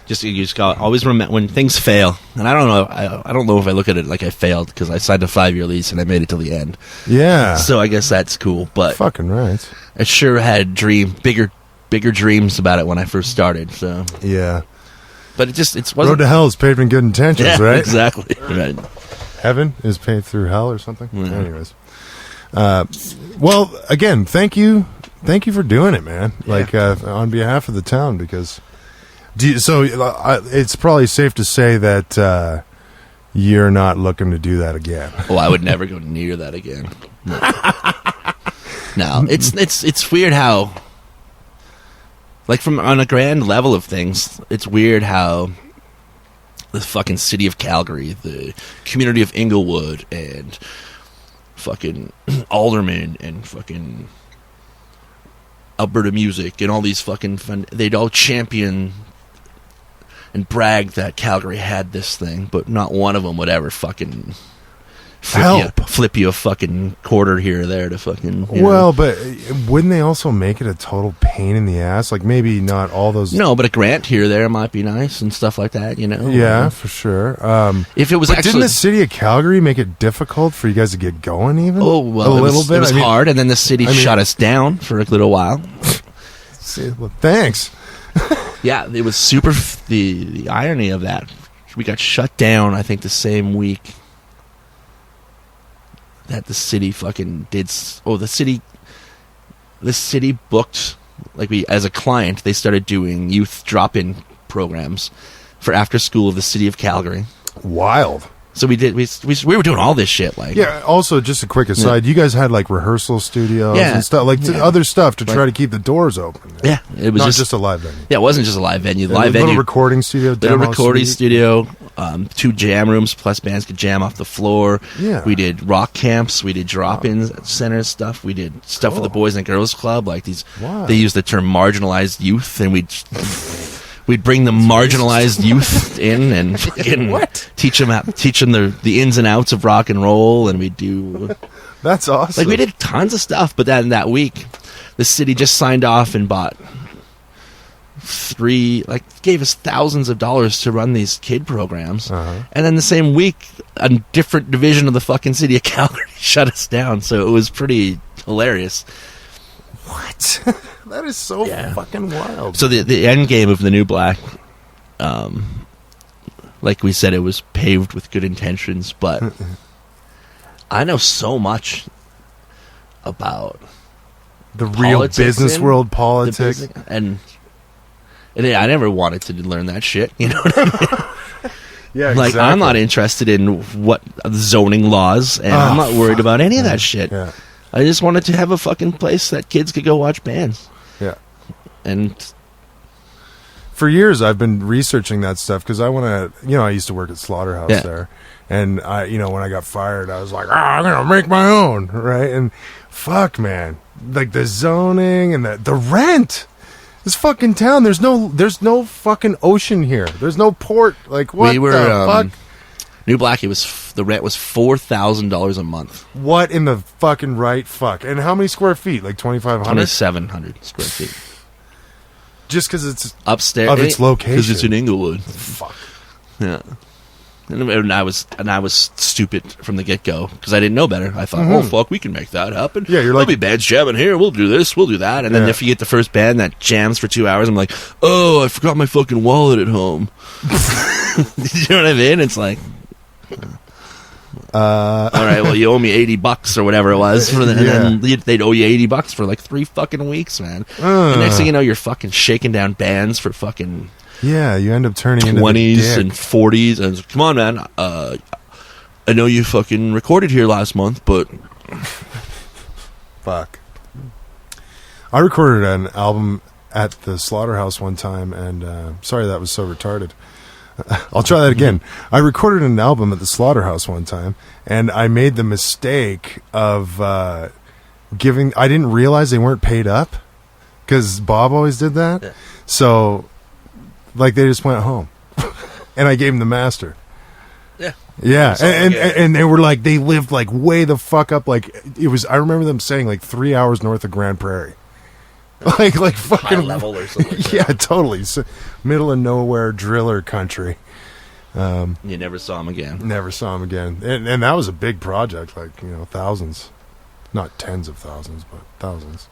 You just got always remember when things fail, and I don't know. I don't know if I look at it like I failed because I signed a 5-year lease and I made it till the end. Yeah. So I guess that's cool, but fucking right. I sure had bigger dreams about it when I first started. So yeah, but it wasn't. Road to hell is paved in good intentions, yeah, right? Exactly. Right. Heaven is paved through hell, or something. Yeah. Anyways, well, again, thank you for doing it, man. Like on behalf of the town, because. It's probably safe to say that you're not looking to do that again. Oh, I would never go near that again. No, it's weird how, like, from on a grand level of things, it's weird how the fucking city of Calgary, the community of Inglewood, and fucking Alderman, and fucking Alberta Music, and all these fucking they'd all champion and brag that Calgary had this thing, but not one of them would ever fucking flip you a fucking quarter here or there to fucking... Well, but wouldn't they also make it a total pain in the ass? Like, maybe not all those... No, but a grant here or there might be nice and stuff like that, you know? Yeah, for sure. If it was didn't the city of Calgary make it difficult for you guys to get going even? Oh, well, a little bit? It was hard, and then the city shut us down for a little while. Thanks. Yeah, it was super... The irony of that, we got shut down, I think, the same week that the city fucking did... the city booked... Like, as a client, they started doing youth drop-in programs for after school of the city of Calgary. Wild. So we were doing all this shit, like... Yeah, also, just a quick aside, you guys had, like, rehearsal studios and stuff, like, other stuff to try to keep the doors open. Yeah, it was not just a live venue. Yeah, it wasn't just a live venue. A little recording studio, little recording studio, 2 jam rooms, plus bands could jam off the floor. Yeah. We did rock camps, we did drop-in center stuff, we did stuff for the Boys and Girls Club, like these... Wow. They used the term marginalized youth, and we'd bring the marginalized youth in and fucking teach them the ins and outs of rock and roll, and we'd do... That's awesome. Like, we did tons of stuff, but then that week, the city just signed off and bought gave us thousands of dollars to run these kid programs. Uh-huh. And then the same week, a different division of the fucking city of Calgary shut us down, so it was pretty hilarious. What? That is so fucking wild. So the end game of the New Black, like we said, it was paved with good intentions, but I know so much about the real business world politics. And I never wanted to learn that shit, you know what I mean? Yeah, like, exactly. I'm not interested in what zoning laws, and I'm not worried about any of that shit. Yeah. I just wanted to have a fucking place that kids could go watch bands. Yeah. And for years, I've been researching that stuff because I want to, I used to work at Slaughterhouse there. And when I got fired, I was like, I'm going to make my own. Right. And fuck, man, like the zoning and the rent. This fucking town, there's no fucking ocean here. There's no port. Like, what the fuck? New Black, the rent was $4,000 a month. What in the fucking right fuck? And how many square feet? Like 2,500? 2,700 square feet. Just because it's upstairs of its location. Because it's in Inglewood. Fuck. Yeah. And I was stupid from the get-go because I didn't know better. I thought, oh, fuck, we can make that happen. Yeah, you're like... There'll be bands jamming here. We'll do this. We'll do that. And then if you get the first band that jams for 2 hours, I'm like, oh, I forgot my fucking wallet at home. You know what I mean? It's like... all right, well, you owe me $80 or whatever it was. And then they'd owe you $80 for like 3 fucking weeks, man. And next thing you know, you're fucking shaking down bands for fucking... Yeah, you end up turning 20s and 40s. And it's, come on, man. I know you fucking recorded here last month, but... Fuck. I recorded an album at the Slaughterhouse one time, and sorry that was so retarded. I'll try that again. I recorded an album at the Slaughterhouse one time, and I made the mistake of giving... I didn't realize they weren't paid up, because Bob always did that. Yeah. So... Like, they just went home. And I gave them the master. Yeah. Yeah. And they were like, they lived, like, way the fuck up. Like, it was, I remember them saying, like, 3 hours north of Grand Prairie. Like fucking. High level or something. Like yeah, totally. So, middle of nowhere driller country. You never saw them again. Never saw them again. And that was a big project, like, thousands. Not tens of thousands, but thousands.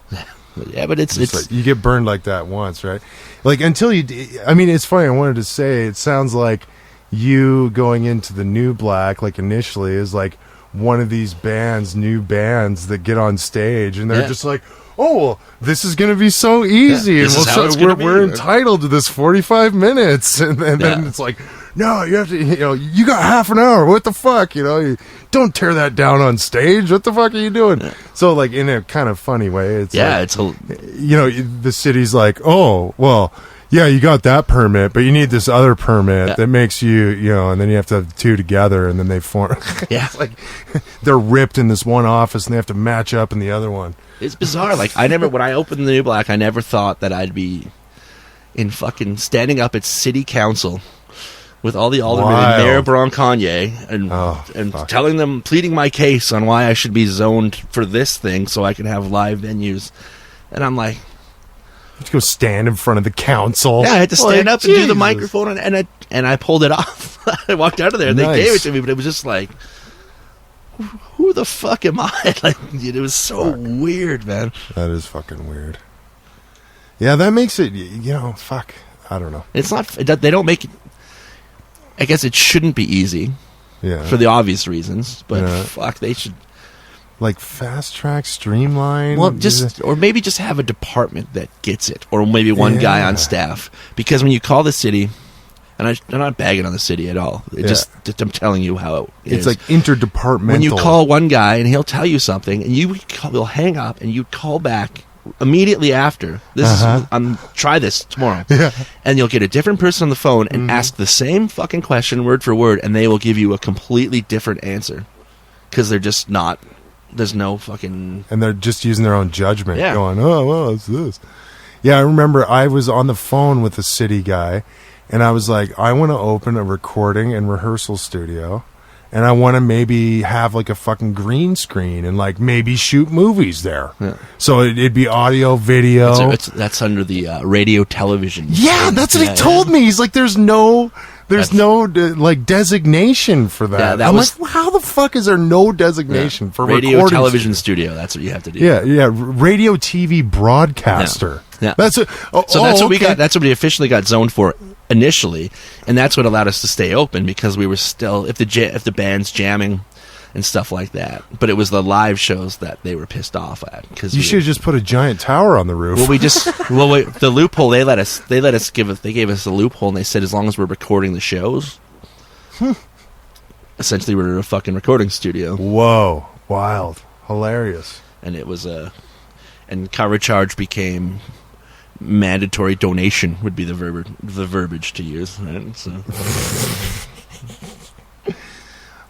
Yeah, but it's like, you get burned like that once, right? Like, until you... I mean, it's funny. I wanted to say, it sounds like you going into the New Black, like, initially, is like one of these new bands that get on stage, and they're just like, oh, well, this is going to be so easy, and we're entitled to this 45 minutes. And then it's like, no, you have to, you got half an hour. What the fuck? You don't tear that down on stage. What the fuck are you doing? Yeah. So, like, in a kind of funny way, it's the city's like, oh, well, yeah, you got that permit, but you need this other permit that makes you, and then you have to have the two together, and then they form. Yeah. It's like they're ripped in this one office, and they have to match up in the other one. It's bizarre. Like, when I opened the New Black, I never thought that I'd be in fucking standing up at city council with all the aldermen and Mayor Bronconnier and telling them, pleading my case on why I should be zoned for this thing so I can have live venues. And I'm like... You have to go stand in front of the council. Yeah, I had to stand up and do the microphone, and I pulled it off. I walked out of there, and they gave it to me, but it was just like... Who the fuck am I? Like, it was so weird, man. That is fucking weird. Yeah, that makes it, fuck. I don't know. It's not... They don't make it... I guess it shouldn't be easy, for the obvious reasons. But fuck, they should like fast track, streamline. Well, or maybe just have a department that gets it, or maybe one guy on staff. Because when you call the city, and I'm not bagging on the city at all. I'm telling you how it is. It's like interdepartmental. When you call one guy and he'll tell you something, and you'll hang up and you call back immediately after. Try this tomorrow. Yeah. And you'll get a different person on the phone and ask the same fucking question word for word, and they will give you a completely different answer. Because they're just not... There's no fucking... And they're just using their own judgment, going, oh, well, it's this. Yeah, I remember I was on the phone with a city guy, and I was like, I want to open a recording and rehearsal studio, and I want to maybe have like a fucking green screen and like maybe shoot movies there. Yeah. So it'd be audio, video. That's under the radio television. Yeah, that's what he told me. He's like, there's no like designation for that. Yeah, I'm like, well, how the fuck is there no designation for radio television studio? That's what you have to do. Yeah, radio TV broadcaster. Yeah. That's it. What we got. That's what we officially got zoned for initially, and that's what allowed us to stay open because we were still if the band's jamming and stuff like that. But it was the live shows that they were pissed off at because you should have just put a giant tower on the roof. Well, the loophole they gave us a loophole, and they said as long as we're recording the shows, essentially we're a fucking recording studio. Whoa, wild, hilarious, and it was and cover charge became. Mandatory donation would be the verbiage to use, right? So.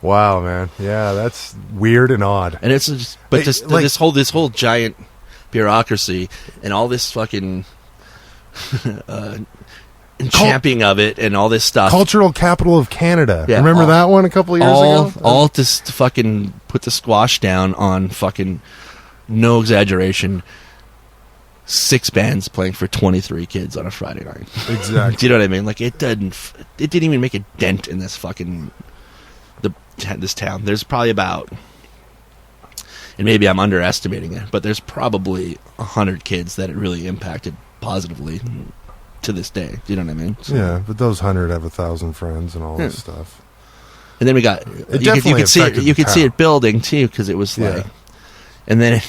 Wow, man, yeah, that's weird and odd. And it's just, but this whole giant bureaucracy and all this fucking and championing of it and all this stuff. Cultural capital of Canada. Yeah, Remember that one a couple of years ago? All to fucking put the squash down on fucking, no exaggeration, 6 bands playing for 23 kids on a Friday night. Exactly. Do you know what I mean? Like, it didn't even make a dent in this fucking this town. There's probably about, and maybe I'm underestimating it, but there's probably 100 kids that it really impacted positively to this day. Do you know what I mean? So, yeah, but those 100 have 1,000 friends and all this stuff. And then we got, you could see it building too, because it was like, and then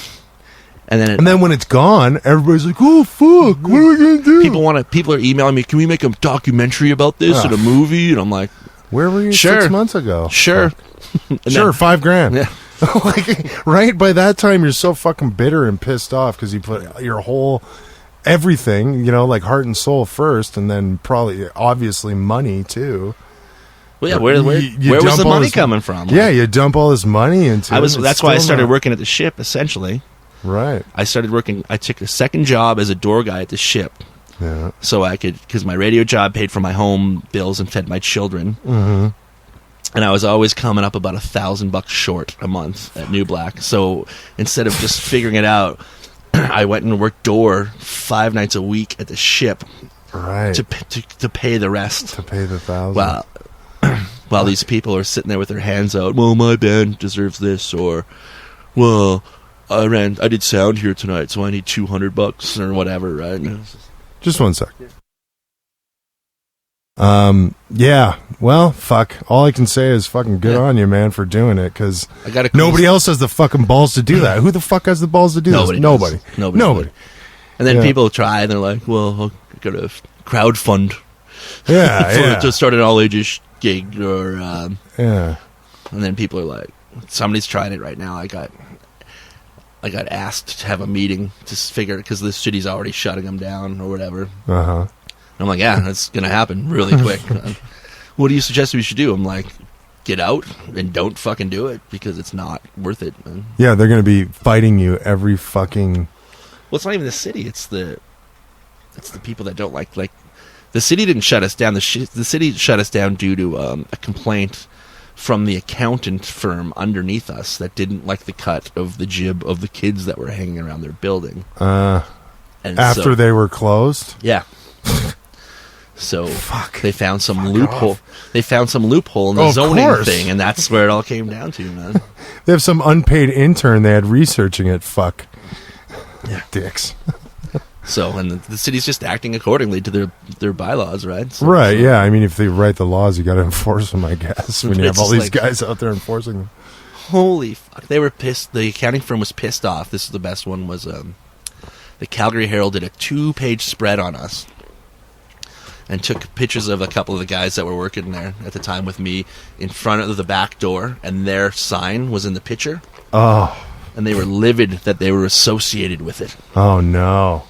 when it's gone, everybody's like, "Oh fuck, what are we gonna do?" People are emailing me, "Can we make a documentary about this and a movie?" And I'm like, "Where were you 6 months ago?" Sure, sure, $5,000. Yeah. Like, right by that time, you're so fucking bitter and pissed off because you put your whole everything, like heart and soul first, and then probably obviously money too. Well, yeah, where was the money coming from? Yeah, you dump all this money into. That's why I started working at the ship. Essentially. Right. I started working. I took a second job as a door guy at the ship. Yeah. So I could, because my radio job paid for my home bills and fed my children. Mm-hmm. And I was always coming up about $1,000 short a month at New Black. So instead of just figuring it out, I went and worked door 5 nights a week at the ship. Right. To pay the rest. To pay the $1,000. While these people are sitting there with their hands out. Well, my band deserves this, or, well, I did sound here tonight, so I need $200 or whatever, right? Just 1 sec. Yeah. Well, fuck. All I can say is fucking good on you, man, for doing it, because nobody else has the fucking balls to do that. Who the fuck has the balls to do this? Nobody. And then people try, and they're like, well, I got to crowdfund. Yeah, to start an all-ages gig, or... yeah. And then people are like, somebody's trying it right now. I got asked to have a meeting to figure, because the city's already shutting them down or whatever. Uh-huh. I'm like, yeah, that's going to happen really quick. What do you suggest we should do? I'm like, get out and don't fucking do it, because it's not worth it, man. Yeah, they're going to be fighting you every fucking... Well, it's not even the city. It's the people that don't like... The city didn't shut us down. The city shut us down due to a complaint from the accountant firm underneath us that didn't like the cut of the jib of the kids that were hanging around their building. After they were closed? Yeah. So they found some loophole. They found some loophole in the zoning thing, and that's where it all came down to, man. They have some unpaid intern they had researching it. Fuck. Yeah. Dicks. So, and the city's just acting accordingly to their bylaws, right? Right, yeah. I mean, if they write the laws, you got to enforce them, I guess, when you have all these guys out there enforcing them. Holy fuck. They were pissed. The accounting firm was pissed off. This is the best one, was the Calgary Herald did a 2-page spread on us and took pictures of a couple of the guys that were working there at the time with me in front of the back door, and their sign was in the picture. Oh. And they were livid that they were associated with it. Oh, no.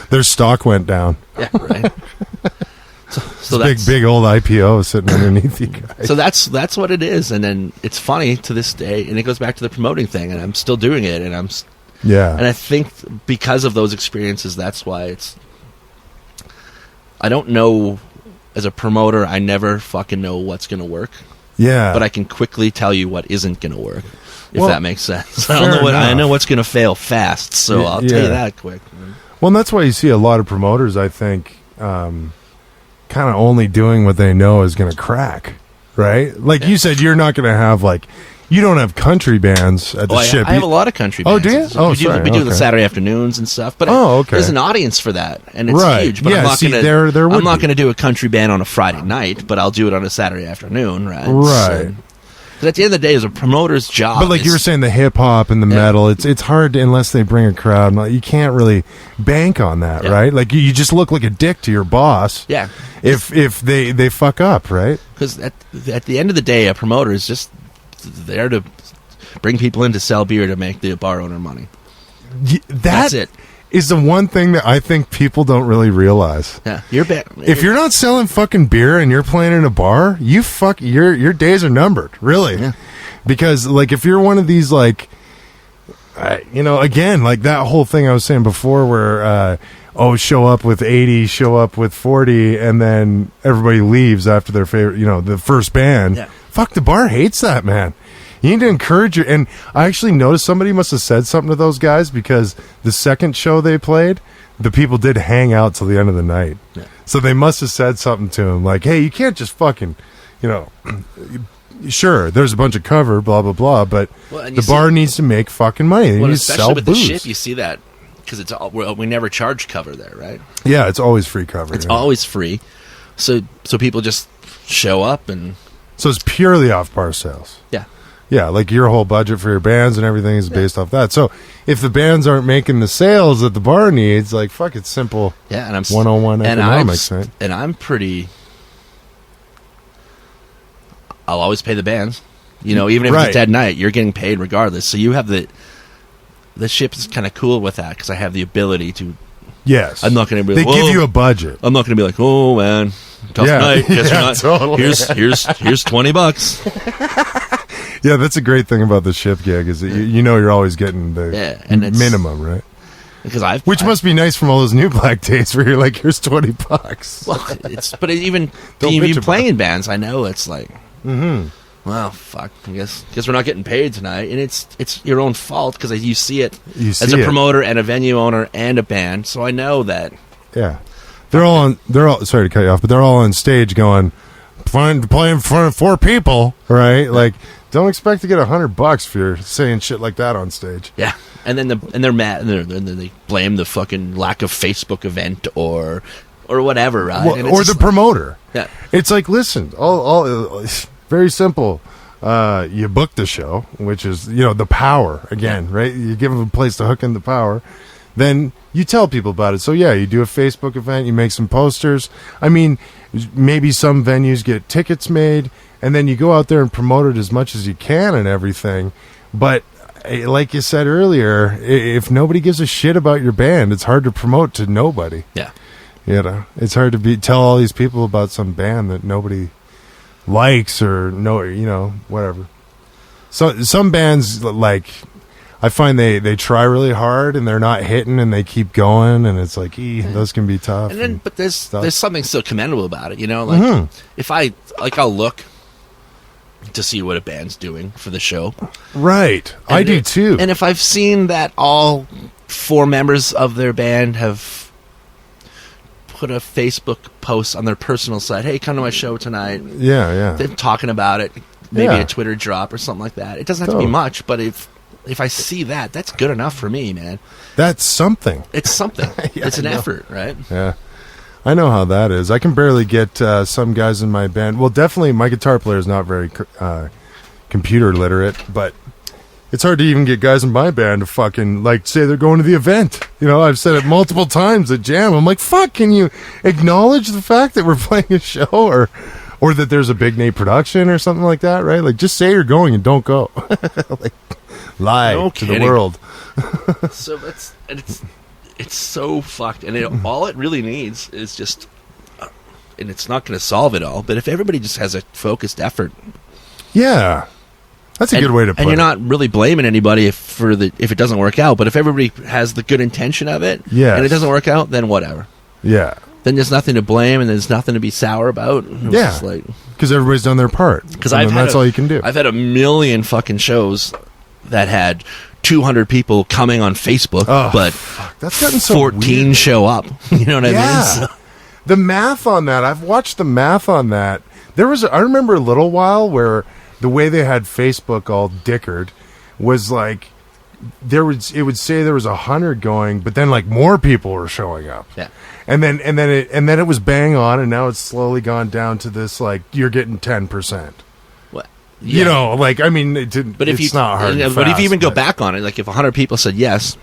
Their stock went down. Yeah, right. So that's big old IPO sitting underneath you guys. So that's what it is, and then it's funny to this day, and it goes back to the promoting thing, and I'm still doing it, and and I think because of those experiences, that's why it's. I don't know, as a promoter, I never fucking know what's going to work. Yeah, but I can quickly tell you what isn't going to work, if that makes sense. I know what's going to fail fast, so I'll tell you that quick. Well, and that's why you see a lot of promoters, I think, kind of only doing what they know is going to crack, right? Like you said, you're not going to have, you don't have country bands at the ship. I have a lot of country bands. Oh, do you? Oh, sorry. We do the Saturday afternoons and stuff, but there's an audience for that, and it's huge. But I'm not going to do a country band on a Friday night, but I'll do it on a Saturday afternoon, right? Right. Because at the end of the day, it's a promoter's job. But you were saying, the hip hop and the metal, it's hard unless they bring a crowd. You can't really bank on that, right? Like you just look like a dick to your boss. Yeah. If they fuck up, right? Because at the end of the day, a promoter is just there to bring people in to sell beer to make the bar owner money. That's it. Is the one thing that I think people don't really realize. Yeah, if you're not selling fucking beer and you're playing in a bar, your days are numbered, really. Yeah. Because if you're one of these again, that whole thing I was saying before, where show up with 80, show up with 40, and then everybody leaves after their favorite, the first band. Yeah. Fuck, the bar hates that, man. You need to encourage your, and I actually noticed somebody must have said something to those guys because the second show they played, the people did hang out till the end of the night. Yeah. So they must have said something to him like, hey, you can't just fucking, sure, there's a bunch of cover, blah, blah, blah, but the bar needs to make fucking money. They need to sell with booze. the ship, you see that because it's all, we never charge cover there, right? Yeah, it's always free cover. It's always free. So people just show up and... So it's purely off-bar sales. Yeah. Yeah, like your whole budget for your bands and everything is based off that. So if the bands aren't making the sales that the bar needs, like, fuck, it's simple. Yeah, and I'm 101 economics, right? And I'm pretty... I'll always pay the bands. Even if it's a dead night, you're getting paid regardless. So you have the ship is kind of cool with that because I have the ability to... Yes. I'm not going to be They give you a budget. I'm not going to be like, oh, man, tough night. Guess Yeah, not. totally. Here's $20. Yeah, that's a great thing about the ship gig is that you're always getting the minimum, right? Because Which must be nice from all those New Black days where you're like, here's $20. Well, even playing bands, I know it's like, well, fuck, I guess we're not getting paid tonight, and it's your own fault because you see it as a promoter and a venue owner and a band, so I know that. Yeah, they're all sorry to cut you off, but they're all on stage going, playing in front of 4 people, right? Like, don't expect to get $100 if you're saying shit like that on stage. Yeah, and then they're mad, and then they blame the fucking lack of Facebook event or whatever, right? Well, or the promoter. Yeah, it's like, listen, all very simple. You book the show, which is the power again, right? You give them a place to hook in the power, then you tell people about it. So yeah, you do a Facebook event, you make some posters. I mean, maybe some venues get tickets made, and then you go out there and promote it as much as you can and everything. But like you said earlier, if nobody gives a shit about your band, it's hard to promote to nobody. Yeah, it's hard to tell all these people about some band that nobody likes or whatever. So some bands, like, I find they try really hard and they're not hitting and they keep going, and it's like, those can be tough. And then, but there's something so commendable about it, like if I'll look to see what a band's doing for the show, right? I do too. And if I've seen that all 4 members of their band have put a Facebook post on their personal site, hey, come to my show tonight. Yeah. They're talking about it. Maybe a Twitter drop or something like that. It doesn't have to be much, but if I see that, that's good enough for me, man. That's something. It's something. It's an effort, right? Yeah. I know how that is. I can barely get some guys in my band. Well, definitely my guitar player is not very computer literate, but it's hard to even get guys in my band to fucking, like, say they're going to the event. I've said it multiple times at Jam. I'm like, fuck, can you acknowledge the fact that we're playing a show or that there's a Big Nate production or something like that, right? Like, just say you're going and don't go. Like, lie to the world. So it's so fucked. And all it really needs is just, and it's not going to solve it all, but if everybody just has a focused effort. Yeah. That's a good way to put it. And you're not really blaming anybody if it doesn't work out. But if everybody has the good intention of it, and it doesn't work out, then whatever. Yeah. Then there's nothing to blame, and there's nothing to be sour about. Yeah. Because everybody's done their part. Because that's all you can do. I've had a million fucking shows that had 200 people coming on Facebook, but that's gotten so 14 weird. Show up. You know what I mean? So. The math on that, I've watched the math on that. I remember a little while where the way they had Facebook all dickered was like it would say there was 100 going, but then like more people were showing up. Yeah. And then it was bang on, and now it's slowly gone down to this, like, you're getting 10%. What? Yeah. I mean, but it's not hard. But if you even go back on it, like if 100 people said yes,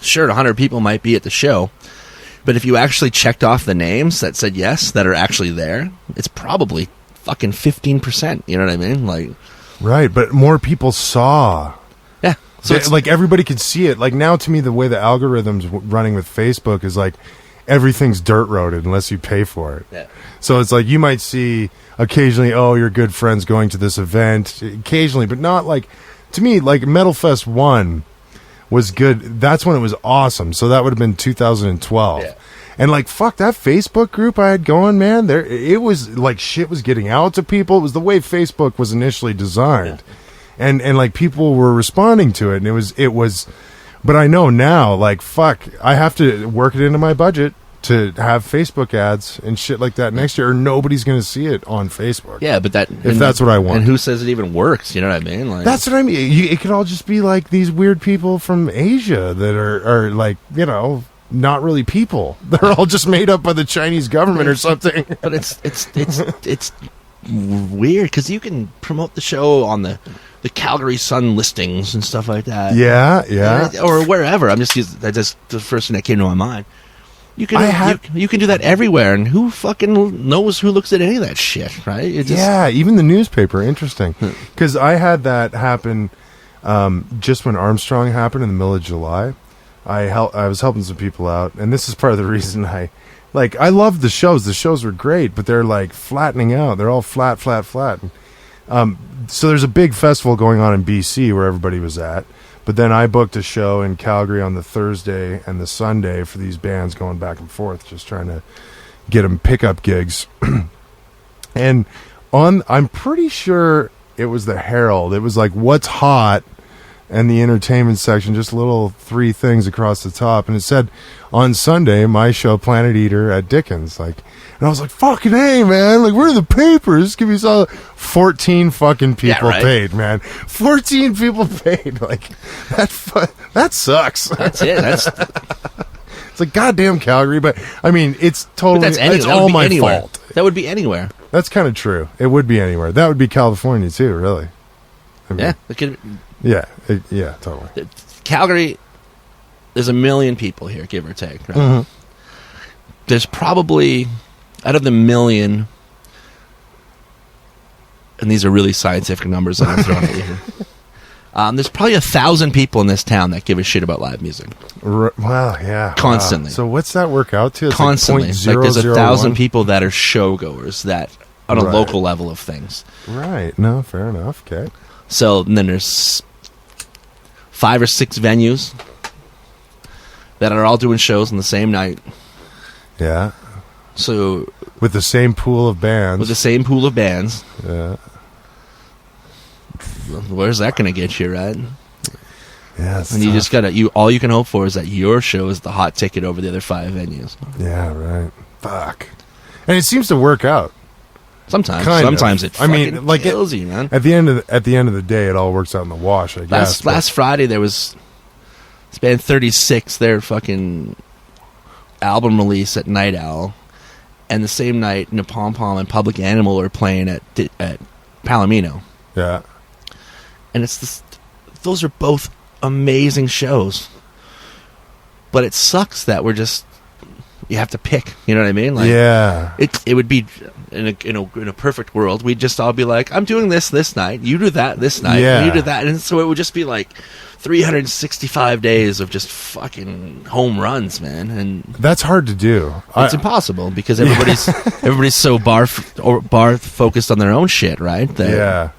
sure, 100 people might be at the show. But if you actually checked off the names that said yes, that are actually there, it's probably fucking 15%. You know what I mean? Like, right, but more people saw. Yeah. So like everybody could see it. Like now, to me, the way the algorithm's running with Facebook is like everything's dirt roaded unless you pay for it. Yeah. So it's like you might see occasionally, your good friends going to this event occasionally, but not like, to me, like Metal Fest 1 was good. That's when it was awesome. So that would have been 2012. Yeah. And like, fuck, that Facebook group I had going, man, it was like shit was getting out to people. It was the way Facebook was initially designed. Yeah. And like people were responding to it, and it was, but I know now, like, fuck, I have to work it into my budget to have Facebook ads and shit like that next year, or nobody's going to see it on Facebook. Yeah, but if that's what I want. And who says it even works? You know what I mean? Like, that's what I mean. It could all just be like these weird people from Asia that are like, you know, not really people. They're all just made up by the Chinese government or something. But it's weird because you can promote the show on the Calgary Sun listings and stuff like that. Yeah. Or wherever. That's the first thing that came to my mind. You can do that everywhere, and who fucking knows who looks at any of that shit, right? Even the newspaper. Interesting, because I had that happen just when Armstrong happened in the middle of July. I was helping some people out, and this is part of the reason I loved the shows. The shows were great, but they're like flattening out. They're all flat. So there's a big festival going on in BC where everybody was at. But then I booked a show in Calgary on the Thursday and the Sunday for these bands going back and forth, just trying to get them pickup gigs. And I'm pretty sure it was the Herald. It was like what's hot, and the entertainment section, just little 3 things across the top, and it said on Sunday my show Planet Eater at Dickens, like. And I was like, fucking hey, man, like, where are the papers? Give me some 14 fucking people paid, man. 14 people paid. Like, that sucks. That's it. It's like, goddamn Calgary, but, I mean, it's totally, it's all my fault. That would be anywhere. That's kind of true. It would be anywhere. That would be California, too, really. I mean, yeah, totally. Calgary, there's 1 million people here, give or take, right? Mm-hmm. There's probably... out of the 1 million, and these are really scientific numbers that I'm throwing at you here, there's probably 1,000 people in this town that give a shit about live music. Well, yeah. Constantly. So what's that work out to? It's constantly. Like there's 1,000 people that are showgoers that on a local level of things. Right. No, fair enough. Okay. So and then there's 5 or 6 venues that are all doing shows on the same night. Yeah. So with the same pool of bands. Yeah. Where's that going to get you, right? Yeah. And you just gotta. All you can hope for is that your show is the hot ticket over the other 5 venues. Yeah. Right. Fuck. And it seems to work out. Sometimes it. I mean, like kills you, man. At the end of the day, it all works out in the wash. I guess. Last Friday there was band 36. Their fucking album release at Night Owl. And the same night, Napalm and Public Animal are playing at Palomino. Yeah. And those are both amazing shows. But it sucks that you have to pick. You know what I mean? Like, yeah. It would be in a perfect world, we'd just all be like, I'm doing this night. You do that this night. Yeah. You do that, and so it would just be like 365 days of just fucking home runs, man. And that's hard to do. It's impossible because everybody's so bar focused on their own shit, right? Yeah.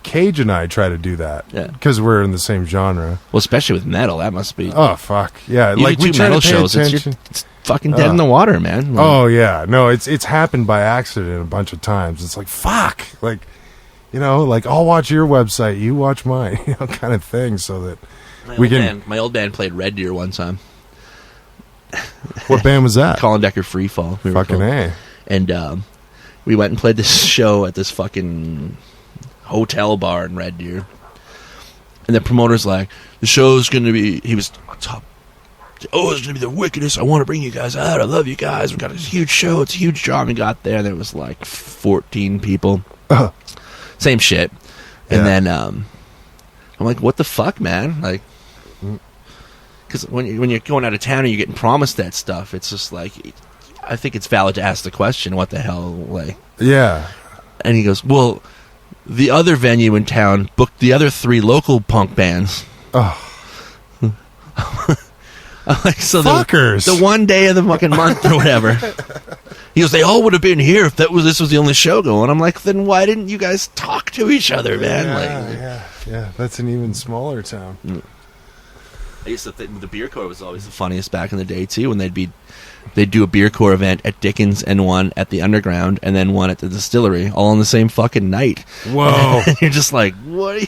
Cage and I try to do that. Yeah. Because we're in the same genre. Well, especially with metal, that must be. Oh fuck yeah! You like do we two try metal to pay shows, it's fucking dead in the water, man. Like, oh yeah, no, it's happened by accident a bunch of times. It's like fuck, like, you know, like I'll watch your website, you watch mine, you know, kind of thing, so that my old band played Red Deer one time. What band was that? Colin Decker Freefall. Fucking A. And we went and played this show at this fucking hotel bar in Red Deer. And the promoter's like, the show's going to be, he was top. Oh, it's going to be the wickedest. I want to bring you guys out. I love you guys. We've got this huge show. It's a huge job. We got there, and there was like 14 people. Same shit. And then I'm like, what the fuck, man? Like, because when you're going out of town and you're getting promised that stuff, it's just like, I think it's valid to ask the question, what the hell, like. Yeah. And he goes, well, the other venue in town booked the other 3 local punk bands. Oh. I'm like, so fuckers. The one day of the fucking month or whatever. He goes, they all would have been here if this was the only show going. I'm like, then why didn't you guys talk to each other, man? Yeah. That's an even smaller town. I used to think the beer core was always the funniest back in the day too, when they'd do a beer core event at Dickens and one at the Underground and then one at the distillery, all on the same fucking night. Whoa! And you're just like, what? Are you,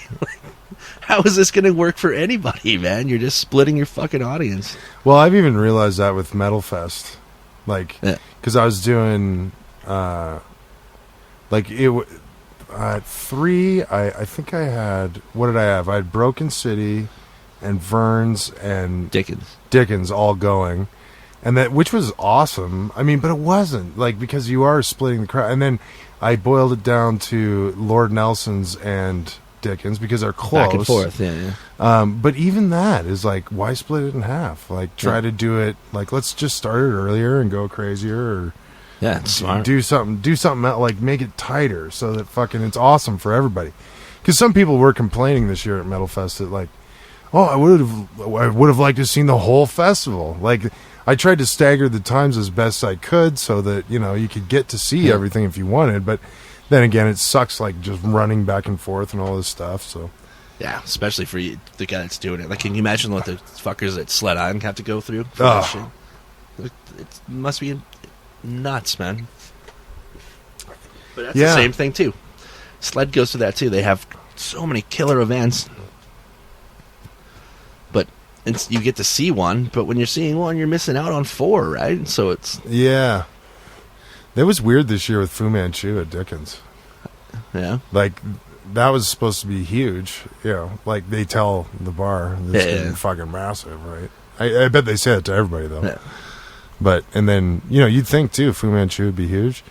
how is this going to work for anybody, man? You're just splitting your fucking audience. Well, I've even realized that with Metal Fest, like, because I was doing, like it. 3. I think I had. What did I have? I had Broken City, and Verns and Dickens all going, and that, which was awesome. I mean, but it wasn't like, because you are splitting the crowd. And then I boiled it down to Lord Nelson's and Dickens because they're close, back and forth. Yeah. But even that is like, why split it in half? Like, try to do it like, let's just start it earlier and go crazier, or it's smart. Do something else, like make it tighter so that fucking it's awesome for everybody. Because some people were complaining this year at Metal Fest that, like, oh, I would have liked to have seen the whole festival. Like, I tried to stagger the times as best I could so that, you know, you could get to see everything if you wanted. But then again, it sucks, like, just running back and forth and all this stuff. So yeah, especially for you, the guy that's doing it. Like, can you imagine what the fuckers at Sled Island have to go through for that shit? It must be nuts, man. But that's the same thing too. Sled goes through that too. They have so many killer events, but you get to see one. But when you're seeing one, you're missing out on 4, right? So it's that was weird this year with Fu Manchu at Dickens. Yeah, like that was supposed to be huge. You know, like they tell the bar this is gonna be fucking massive, right? I bet they say it to everybody though. Yeah. But, and then, you know, you'd think, too, Fu Manchu would be huge.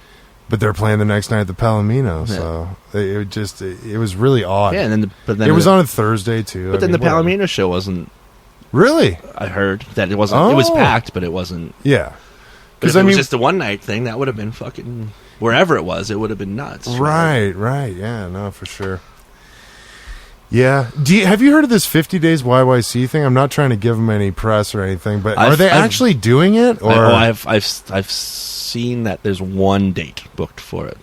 But they're playing the next night at the Palomino, so it was really odd. Yeah, and then it was on a Thursday, too. But then the Palomino show wasn't... Really? I heard that it wasn't... It was packed, but it wasn't... Yeah. Because it was just a one-night thing, that would have been fucking... Wherever it was, it would have been nuts. Right. Yeah, no, for sure. Yeah. Have you heard of this 50 Days YYC thing? I'm not trying to give them any press or anything, but are they actually doing it? Or I've seen that there's one date booked for it.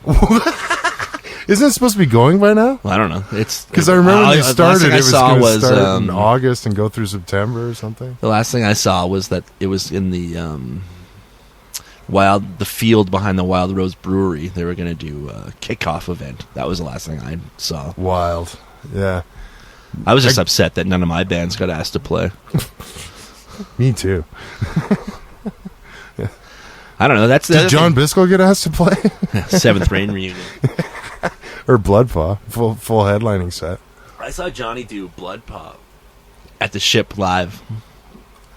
Isn't it supposed to be going by now? Well, I don't know. It's because I remember when they started, it was going to start in August and go through September or something. The last thing I saw was that it was in the the field behind the Wild Rose Brewery. They were going to do a kickoff event. That was the last thing I saw. Wild. Yeah. I was just upset that none of my bands got asked to play. Me too. I don't know. Did John Biscoe get asked to play? Seventh Rain reunion. Or Bloodpaw. Full headlining set. I saw Johnny do Bloodpaw at the Ship live,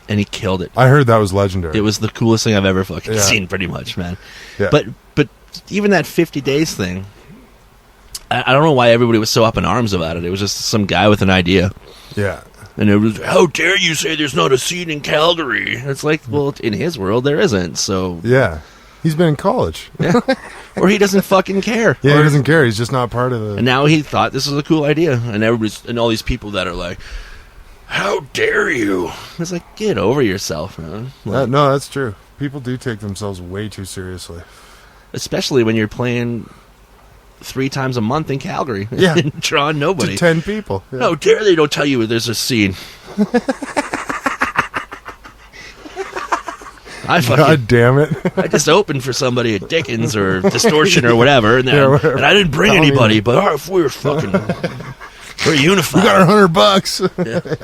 and he killed it. I heard that was legendary. It was the coolest thing I've ever fucking seen, pretty much, man. Yeah. But even that 50 Days thing, I don't know why everybody was so up in arms about it. It was just some guy with an idea. Yeah. And it was, how dare you say there's not a scene in Calgary? It's like, well, in his world, there isn't, so... Yeah. He's been in college. Yeah. Or he doesn't fucking care. Yeah, he doesn't care. He's just not part of the... And now he thought this was a cool idea. And and all these people that are like, how dare you? It's like, get over yourself, man. Like, no, that's true. People do take themselves way too seriously. Especially when you're playing 3 times a month in Calgary. Yeah. And drawing nobody. To 10 people. Yeah. How dare they don't tell you there's a scene. God damn it. I just opened for somebody at Dickens or Distortion or whatever, and I didn't bring anybody, but if we were fucking... We're unified. We got our $100.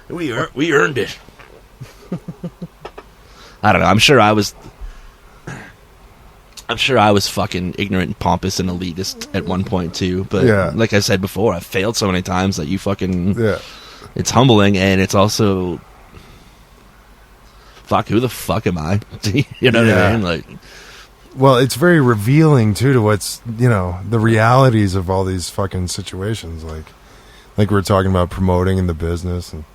Yeah. We earned it. I don't know. I'm sure I was fucking ignorant and pompous and elitist at one point too. But like I said before, I've failed so many times that you fucking... Yeah. It's humbling, and it's also... Fuck, who the fuck am I? You know what I mean? Like... Well, it's very revealing too to what's, the realities of all these fucking situations. Like we were talking about promoting in the business, and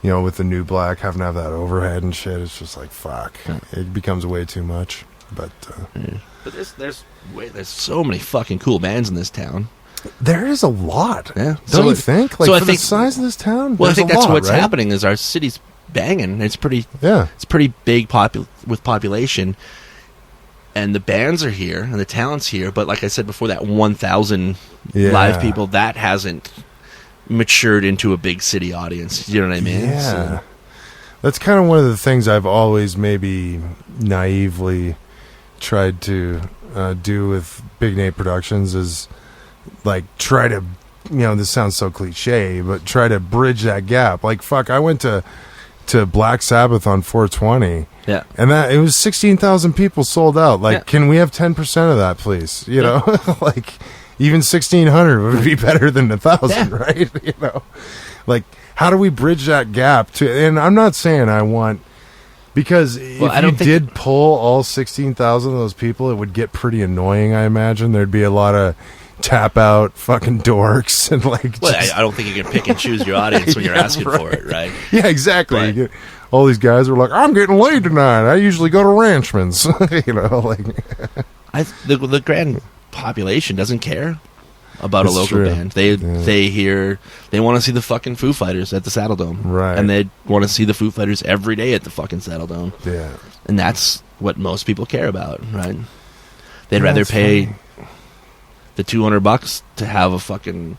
with the New Black having to have that overhead and shit. It's just like, fuck, it becomes way too much. But there's so many fucking cool bands in this town. There is a lot. Yeah. Don't you think? Like, for the size of this town, well, I think that's what's right? happening is our city's banging. It's pretty big with population. And the bands are here, and the talent's here, but like I said before, that 1,000 live people, that hasn't matured into a big city audience. You know what I mean? Yeah. That's kind of one of the things I've always maybe naively tried to do with Big Nate Productions is like try to, this sounds so cliche, but try to bridge that gap. Like, fuck, I went to Black Sabbath on 420. Yeah. And it was 16,000 people sold out. Like, can we have 10% of that, please? You know, like even 1,600 would be better than 1,000, right? Like, how do we bridge that gap to? And I'm not saying I want, because if you did pull all 16,000 of those people, it would get pretty annoying. I imagine there'd be a lot of tap out fucking dorks and like. Well, I don't think you can pick and choose your audience when you're asking for it, right? Yeah, exactly. You get, all these guys are like, I'm getting laid tonight. I usually go to Ranchman's. The grand population doesn't care about That's a local true. band. They want to see the fucking Foo Fighters at the Saddle Dome, right? And they want to see the Foo Fighters every day at the fucking Saddle Dome. Yeah, and that's what most people care about, right? They'd rather pay the $200 to have a fucking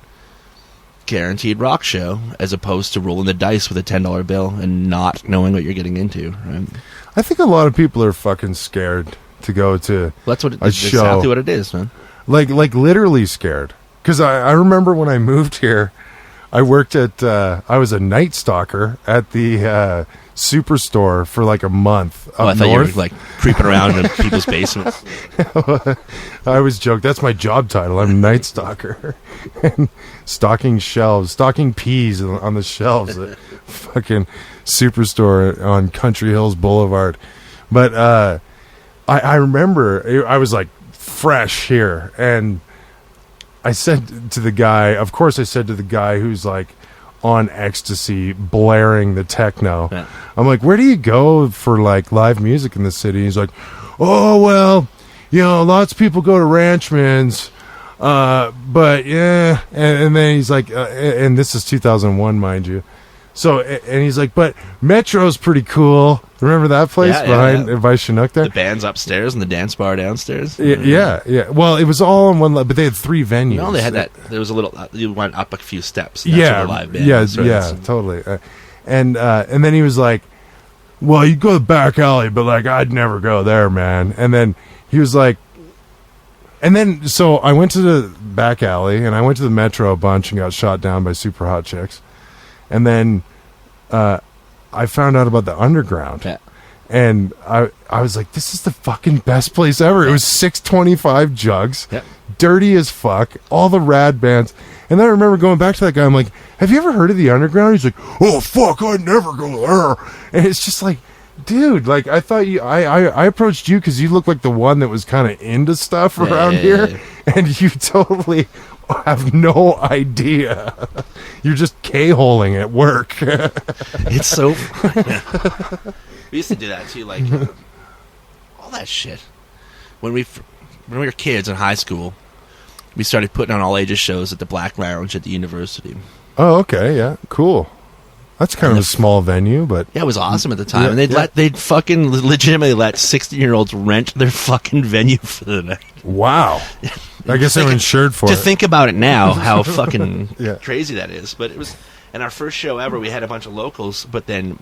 guaranteed rock show as opposed to rolling the dice with a $10 bill and not knowing what you're getting into, right? I think a lot of people are fucking scared to go to that's what a show. Exactly what it is, man. Like literally scared. Because I remember when I moved here, I worked at I was a night stalker at the Superstore for like a month. I thought you were like creeping around in people's basements. I always joke, that's my job title. I'm a night stalker. And stalking shelves, stalking peas on the shelves at fucking Superstore on Country Hills Boulevard. But I remember I was like fresh here, and I said to the guy, of course I said to the guy who's like on ecstasy blaring the techno, I'm like, where do you go for like live music in the city? He's like, oh well, lots of people go to Ranchman's, but yeah, and then he's like, and this is 2001, mind you. So, and he's like, but Metro's pretty cool. Remember that place by Chinook there? The band's upstairs and the dance bar downstairs. Yeah. Well, it was all on one level, but they had three venues. No, they had that. There was a little. You went up a few steps. And that's where the live band was, right? Totally. And then he was like, well, you go to the back alley, but like I'd never go there, man. And then he was like, and then so I went to the back alley and I went to the Metro a bunch and got shot down by super hot chicks. And then I found out about the underground. Yeah. And I was like, this is the fucking best place ever. It was 625 jugs, dirty as fuck, all the rad bands. And then I remember going back to that guy. I'm like, have you ever heard of the underground? He's like, oh, fuck, I'd never go there. And it's just like, dude, like I thought I approached you because you look like the one that was kind of into stuff around here. And you totally have no idea. You're just K-holing at work. It's so fun. We used to do that too, like all that shit. When we were kids in high school, we started putting on all ages shows at the Black Lounge at the university. Oh, okay, yeah, cool. That's kind of a small venue, but yeah, it was awesome at the time. And they'd fucking legitimately let 16-year-olds rent their fucking venue for the night. Wow. I guess they were insured for it. To think about it now, how fucking crazy that is. But it was, and our first show ever, we had a bunch of locals, but then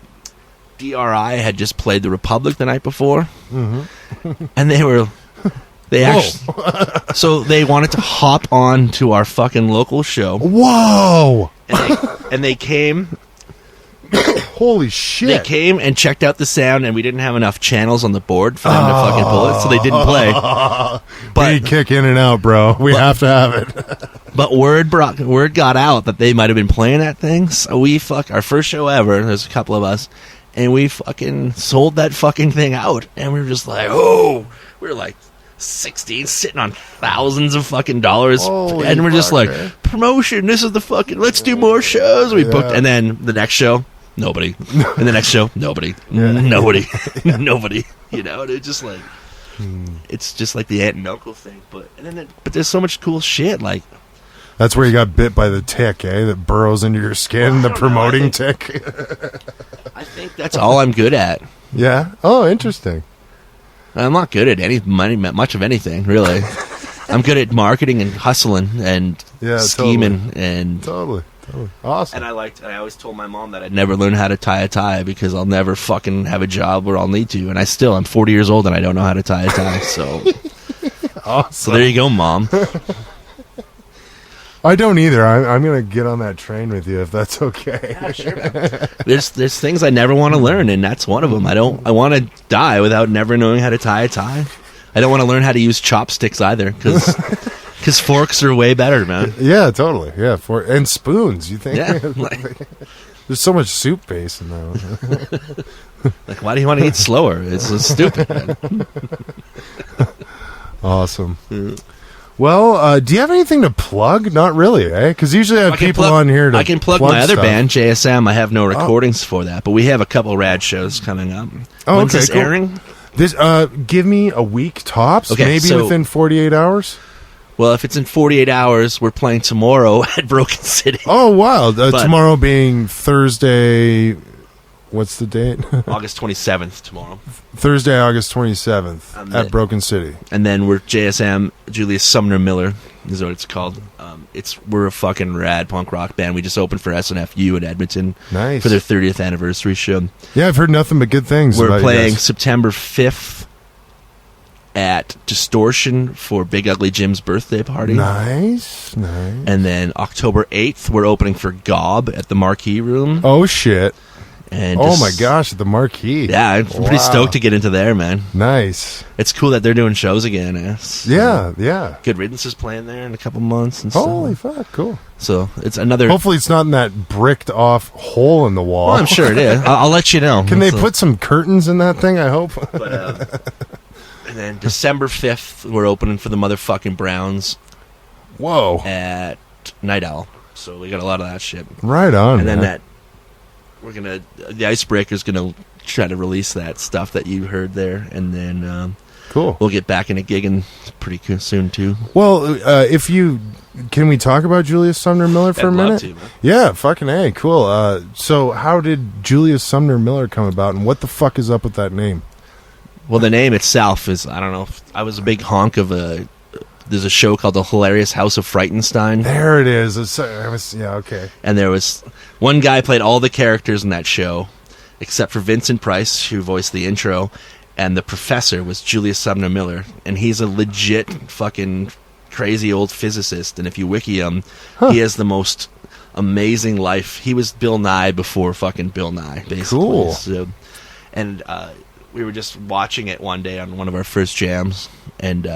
DRI had just played the Republic the night before, and they actually, so they wanted to hop on to our fucking local show. Whoa! And they came. Holy shit. They came and checked out the sound, and we didn't have enough channels on the board for them to fucking pull it, so they didn't play. But we kick in and out, bro. We have to have it. But word got out that they might have been playing that thing, so our first show ever, there's a couple of us, and we fucking sold that fucking thing out, and we were just like, we were like 16, sitting on thousands of fucking dollars. Holy and we're just like, promotion, this is the fucking, let's do more shows. We booked, and then the next show, nobody. And the next show, nobody. Nobody. Nobody. And it's just like, it's just like the aunt and uncle thing. But there's so much cool shit. Like, that's where you got bit by the tick, that burrows into your skin, the promoting tick. I think that's all I'm good at. Yeah? Oh, interesting. I'm not good at much of anything, really. I'm good at marketing and hustling and scheming and totally. Totally. Awesome. And I always told my mom that I'd never learn how to tie a tie because I'll never fucking have a job where I'll need to. And I'm 40 years old and I don't know how to tie a tie. So, Awesome. So there you go, Mom. I don't either. I'm going to get on that train with you if that's okay. Yeah, sure, man. There's things I never want to learn, and that's one of them. I want to die without never knowing how to tie a tie. I don't want to learn how to use chopsticks either because forks are way better, man. Yeah, totally. Yeah, and spoons. You think? Yeah. There's so much soup base in there. Like, why do you want to eat slower? It's so stupid, man. Awesome. Well, do you have anything to plug? Not really, eh? Because usually I have people on here to I can plug my other stuff. band, JSM. I have no recordings for that, but we have a couple rad shows coming up. Oh, When's okay, this cool. airing? This give me a week tops, Okay, maybe so- within 48 hours. Well, if it's in 48 hours, we're playing tomorrow at Broken City. Oh, wow. But- Tomorrow being Thursday. What's the date? August 27th tomorrow. Thursday, August 27th at Broken City. And then we're JSM, Julius Sumner Miller is what it's called. We're a fucking rad punk rock band. We just opened for SNFU in Edmonton Nice. for their 30th anniversary show. Yeah, I've heard nothing but good things. We're about you playing guys. September 5th at Distortion for Big Ugly Jim's birthday party. Nice. And then October 8th, we're opening for Gob at the Marquee Room. Oh, shit. And Oh, my gosh, at the Marquee. Yeah, I'm pretty stoked to get into there, man. Nice. It's cool that they're doing shows again. Yeah. Good Riddance is playing there in a couple months and stuff. Holy fuck, cool. So it's another. Hopefully it's not in that bricked off hole in the wall. Well, I'm sure it is. I'll let you know. Can they put some curtains in that thing, I hope? And then December 5th, we're opening for the motherfucking Browns Whoa. at Night Owl. So we got a lot of that shit. Right on, And then man. the Icebreaker's gonna try to release that stuff that you heard there, and then Cool. we'll get back into gigging pretty soon too. Well, can we talk about Julius Sumner Miller for a I'd love minute? to, man. Yeah, fucking A, cool. So how did Julius Sumner Miller come about, and what the fuck is up with that name? Well, the name itself is, I don't know, I was a big honk of there's a show called The Hilarious House of Frightenstein. There it is. Yeah, okay. And there was one guy played all the characters in that show, except for Vincent Price, who voiced the intro, and the professor was Julius Sumner Miller, and he's a legit fucking crazy old physicist. And if you wiki him, he has the most amazing life. He was Bill Nye before fucking Bill Nye, basically. Cool. So, and we were just watching it one day on one of our first jams, and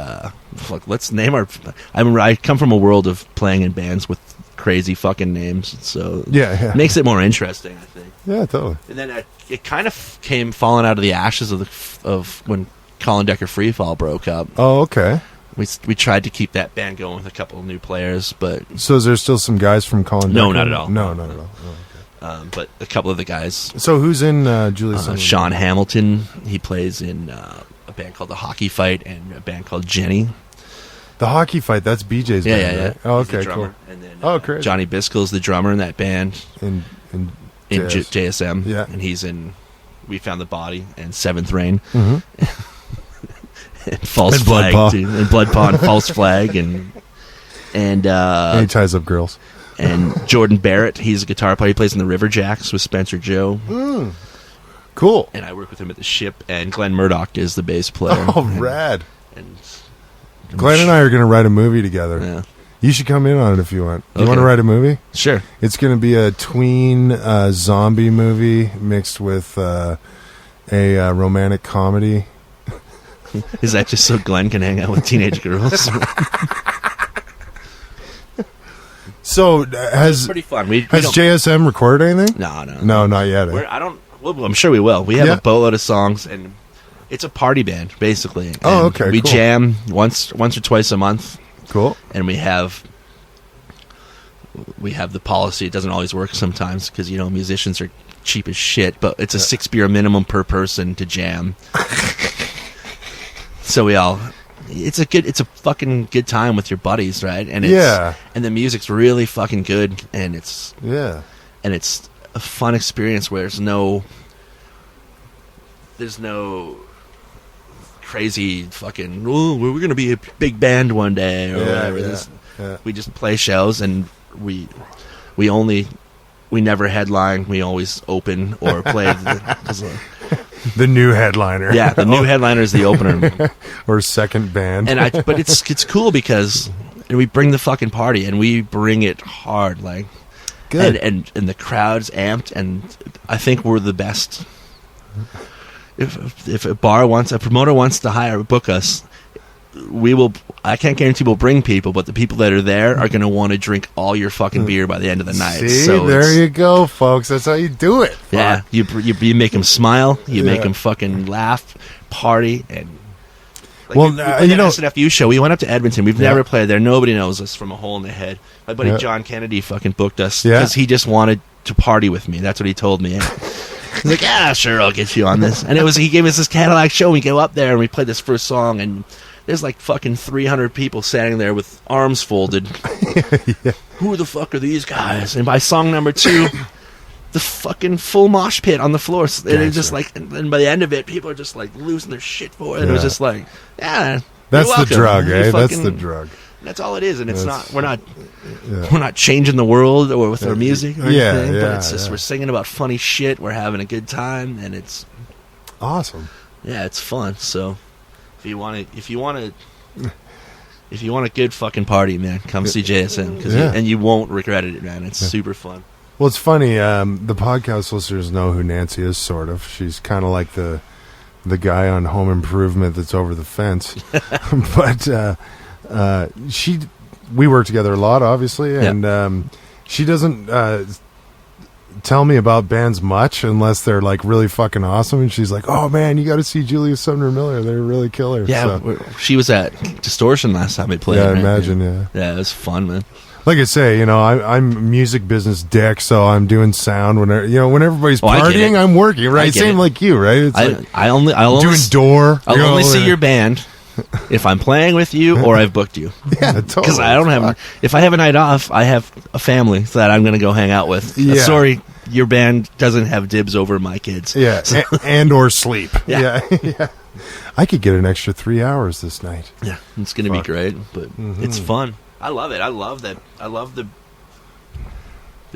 let's name our. I come from a world of playing in bands with crazy fucking names, so Yeah. makes it more interesting, I think. Yeah, totally. And then it kind of came falling out of the ashes of when Colin Decker Freefall broke up. Oh, okay. We tried to keep that band going with a couple of new players, but So is there still some guys from Colin No, Decker? not at all. No, not at all. Oh. but a couple of the guys. So who's in Julius Sumner? Sean Hamilton, he plays in a band called The Hockey Fight and a band called Jenny. The Hockey Fight, that's BJ's band, Yeah. right? Oh, He's the okay, drummer. cool. And then Great. Johnny Biscoe's the drummer in that band In in JS. JSM. Yeah. And he's in We Found the Body and Seventh Rain. Mhm. And False And Blood Flag Paw. too. And Blood Paw and False Flag and he ties up girls. and Jordan Barrett, he's a guitar player. He plays in the River Jacks with Spencer Joe. Cool. And I work with him at the Ship. And Glenn Murdoch is the bass player. Oh, rad. And Glenn and I are going to write a movie together. Yeah. You should come in on it if you want. You Okay. want to write a movie? Sure. It's going to be a tween zombie movie mixed with a romantic comedy. Is that just so Glenn can hang out with teenage girls? So It's pretty fun. We has don't- JSM recorded anything? No. No, not yet. Well, I'm sure we will. We have Yeah. a boatload of songs, and it's a party band basically. Oh, And okay, We cool. jam once or twice a month, Cool. and we have the policy. It doesn't always work sometimes because musicians are cheap as shit. But it's a 6 beer minimum per person to jam. So it's a fucking good time with your buddies, right? And and the music's really fucking good, and it's a fun experience where there's no crazy fucking, oh, we're gonna be a big band one day or whatever. Yeah. We just play shows, and we we never headline. We always open or play. The new headliner. Yeah, the new headliner is the opener. Or second band. But it's cool because we bring the fucking party, and we bring it hard. Like, good. And the crowd's amped, and I think we're the best. If a promoter wants to book us, we will. I can't guarantee we'll bring people, but the people that are there are going to want to drink all your fucking beer by the end of the night. See, so there you go, folks. That's how you do it. Yeah, you make them smile, you make them fucking laugh, party, and. Like well, we did an SNFU show. We went up to Edmonton. We've never played there. Nobody knows us from a hole in the head. My buddy John Kennedy fucking booked us because he just wanted to party with me. That's what he told me. He's like, yeah, sure, I'll get you on this. And he gave us this Cadillac show. We go up there and we played this first song, and there's like fucking 300 people standing there with arms folded. Who the fuck are these guys? And by song number 2, the fucking full mosh pit on the floor. And it's just like, and by the end of it, people are just like losing their shit for it. And it was just like, yeah, that's the drug, eh? That's the drug. That's all it is, and it's not. We're not changing the world or with our music or anything. But it's just we're singing about funny shit. We're having a good time, and it's awesome. Yeah, it's fun. So if you want a good fucking party, man, come see JSM and you won't regret it, man. It's super fun. Well, it's funny. The podcast listeners know who Nancy is, sort of. She's kind of like the guy on Home Improvement that's over the fence. But we work together a lot, obviously, and she doesn't tell me about bands much unless they're like really fucking awesome. And she's like, "Oh man, you got to see Julius Sumner Miller. They're really killer." Yeah, she was at Distortion last time we played. Yeah, I imagine. Yeah, it was fun, man. Like I say, I'm music business dick, so I'm doing sound when everybody's partying, I'm working, right? Same like you, right? It's I'll only see your band if I'm playing with you or I've booked you. Yeah, totally. Because I don't have. If I have a night off, I have a family that I'm going to go hang out with. Yeah. Sorry, your band doesn't have dibs over my kids. Yeah, and or sleep. Yeah. Yeah. I could get an extra 3 hours this night. Yeah, it's going to be great, but it's fun. I love it. I love that. I love the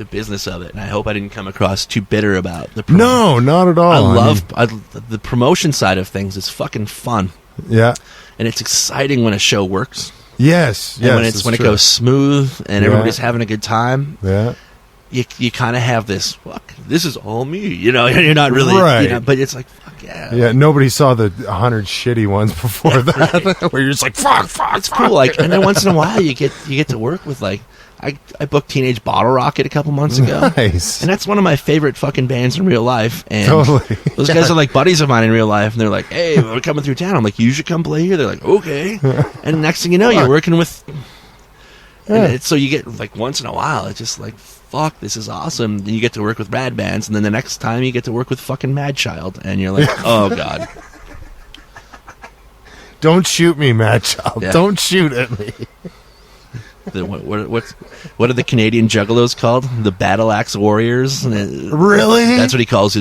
business of it, and I hope I didn't come across too bitter about the promotion. No, not at all. I love the promotion side of things. It's fucking fun. Yeah, and it's exciting when a show works. Yes, and when it goes smooth and everybody's having a good time. Yeah, you kind of have this. Fuck, this is all me. You're not really right, but it's like. Yeah. Yeah, nobody saw the 100 shitty ones before that, where you're just like, fuck. It's cool, like, and then once in a while you get to work with like, I booked Teenage Bottle Rocket a couple months ago. Nice. And that's one of my favorite fucking bands in real life. And totally. Those guys are like buddies of mine in real life, and they're like, hey, we're coming through town. I'm like, you should come play here. They're like, okay. And next thing you know, you're working with. And so you get like once in a while, it's just like. Fuck, this is awesome. Then you get to work with rad bands, and then the next time you get to work with fucking Mad Child, and you're like, oh god. Don't shoot me, Mad Child. Yeah. Don't shoot at me. What are the Canadian juggalos called? The Battle Axe Warriors? Really? That's what he calls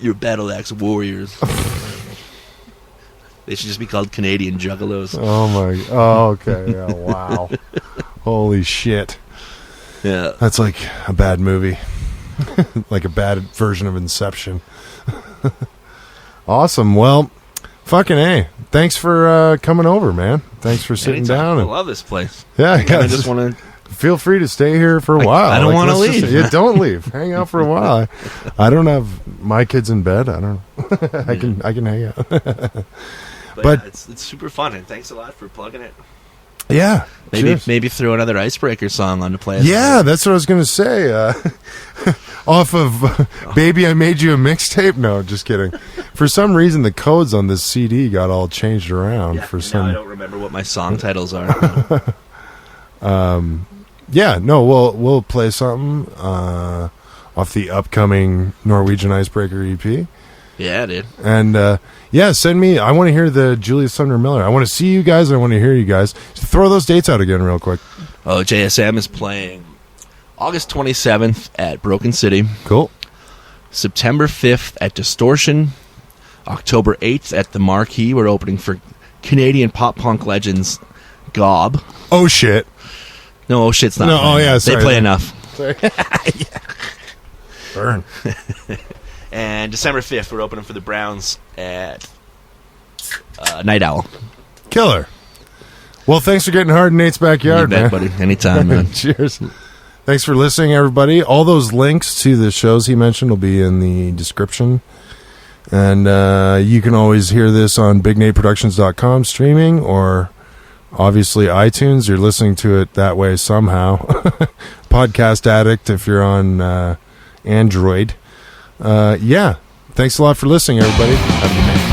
your Battle Axe Warriors. They should just be called Canadian juggalos. Oh my. Oh, okay. Yeah, wow. Holy shit. Yeah. That's like a bad movie. Like a bad version of Inception. Awesome. Well, fucking A. Thanks for coming over, man. Thanks for sitting down. I love this place. Yeah. I just want to... Feel free to stay here for a while. I don't want to leave. Don't leave. Hang out for a while. I don't have my kids in bed. I don't know. I can hang out. But it's super fun, and thanks a lot for plugging it. Yeah. Maybe throw another Icebreaker song on to play. Yeah, that's what I was going to say. Off of Baby, I Made You a Mixtape? No, just kidding. For some reason, the codes on this CD got all changed around. Yeah, now I don't remember what my song titles are. Yeah, no, we'll play something off the upcoming Norwegian Icebreaker EP. Yeah, dude. And send me. I want to hear the Julius Sumner Miller. I want to see you guys. I want to hear you guys. Throw those dates out again, real quick. Oh, JSM is playing August 27th at Broken City. Cool. September 5th at Distortion. October 8th at the Marquee. We're opening for Canadian pop punk legends Gob. Oh shit. No, oh shit's not. No, playing. yeah, sorry. They play enough. say. Burn. And December 5th, we're opening for the Browns at Night Owl. Killer. Well, thanks for getting hard in Nate's backyard, You bet, man. buddy. Anytime, man. Cheers. Thanks for listening, everybody. All those links to the shows he mentioned will be in the description. And you can always hear this on BigNateProductions.com streaming, or obviously iTunes. You're listening to it that way somehow. Podcast Addict if you're on Android. Yeah. Thanks a lot for listening, everybody. Have a good night.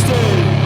Stay.